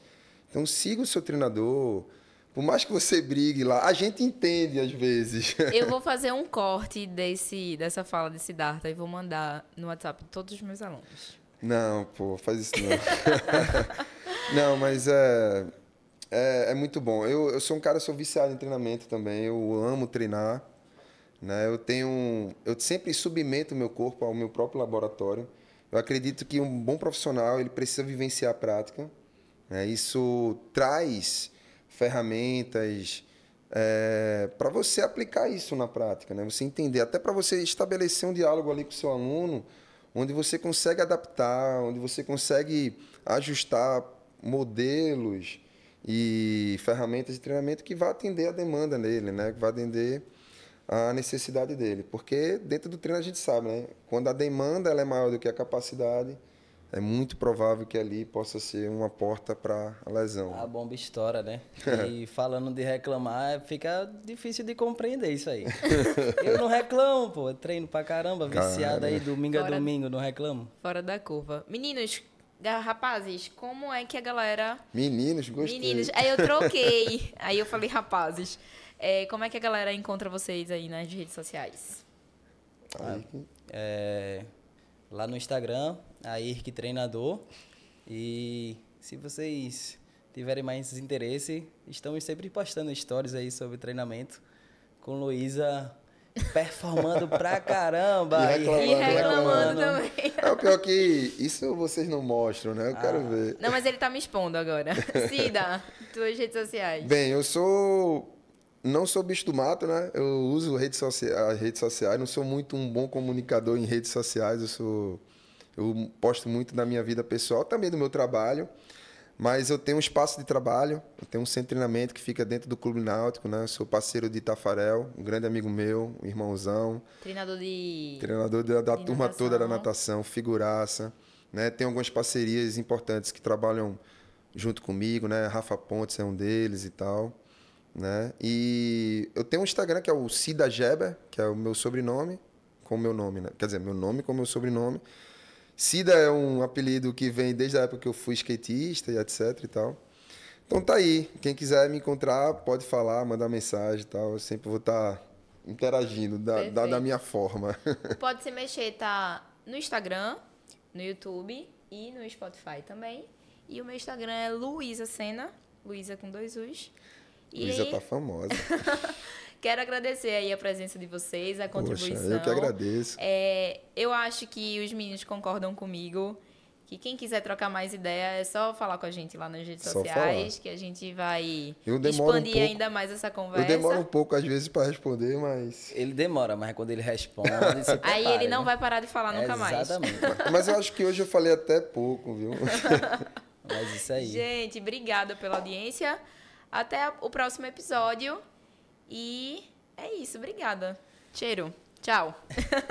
Então, siga o seu treinador. Por mais que você brigue lá, a gente entende às vezes. Eu vou fazer um corte dessa fala de Siddhartha e vou mandar no WhatsApp de todos os meus alunos. Não, pô, faz isso não. Não, mas é muito bom. Eu sou um cara, sou viciado em treinamento também. Eu amo treinar, né? Eu sempre submeto o meu corpo ao meu próprio laboratório. Eu acredito que um bom profissional ele precisa vivenciar a prática, né? Isso traz ferramentas para você aplicar isso na prática, né? Você entender, até para você estabelecer um diálogo ali com o seu aluno, onde você consegue adaptar, onde você consegue ajustar modelos e ferramentas de treinamento que vai atender a demanda nele, né? Que vai atender a necessidade dele. Porque dentro do treino a gente sabe, né? Quando a demanda ela é maior do que a capacidade, é muito provável que ali possa ser uma porta para a lesão. A bomba estoura, né? E falando de reclamar, fica difícil de compreender isso aí. Eu não reclamo, pô. Eu treino pra caramba, viciado aí domingo a domingo, não reclamo. Fora da curva. Meninos, rapazes, como é que a galera... Meninos, gostei. Meninos, aí eu troquei. Aí eu falei rapazes. Como é que a galera encontra vocês aí nas redes sociais? Lá no Instagram, a IRC Treinador. E se vocês tiverem mais interesse, estamos sempre postando stories aí sobre treinamento. Com Luísa performando pra caramba. E reclamando também. É o pior que isso vocês não mostram, né? Eu quero ver. Não, mas ele tá me expondo agora. Cida, tuas redes sociais. Bem, não sou bicho do mato, né? Eu uso as redes sociais, não sou muito um bom comunicador em redes sociais, eu posto muito da minha vida pessoal, também do meu trabalho, mas eu tenho um espaço de trabalho, eu tenho um centro de treinamento que fica dentro do Clube Náutico, né? Eu sou parceiro de Tafarel, um grande amigo meu, um irmãozão. Treinador da turma toda da natação, figuraça, né? Tem algumas parcerias importantes que trabalham junto comigo, né? Rafa Pontes é um deles e tal. Né? E eu tenho um Instagram que é o Cida Geber, que é o meu sobrenome com o meu nome, né? Quer dizer, meu nome com o meu sobrenome. Cida é um apelido que vem desde a época que eu fui skatista e etc e tal. Então tá aí, quem quiser me encontrar pode falar, mandar mensagem e tal, eu sempre vou estar interagindo da minha forma. Pode se mexer, tá no Instagram, no YouTube e no Spotify também. E o meu Instagram é Luísa Sena, Luísa com 2 U's. Luísa tá famosa. Quero agradecer aí a presença de vocês, a contribuição. Poxa, eu que agradeço. Eu acho que os meninos concordam comigo, que quem quiser trocar mais ideia é só falar com a gente lá nas redes sociais, que a gente vai expandir ainda mais essa conversa. Eu demoro um pouco às vezes para responder, mas... Ele demora, mas quando ele responde, se prepare, aí ele não vai parar de falar nunca mais. Exatamente. Mas eu acho que hoje eu falei até pouco, viu? Mas isso aí. Gente, obrigada pela audiência. Até o próximo episódio. E é isso. Obrigada. Cheiro. Tchau.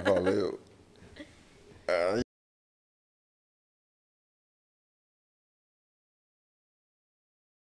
Valeu.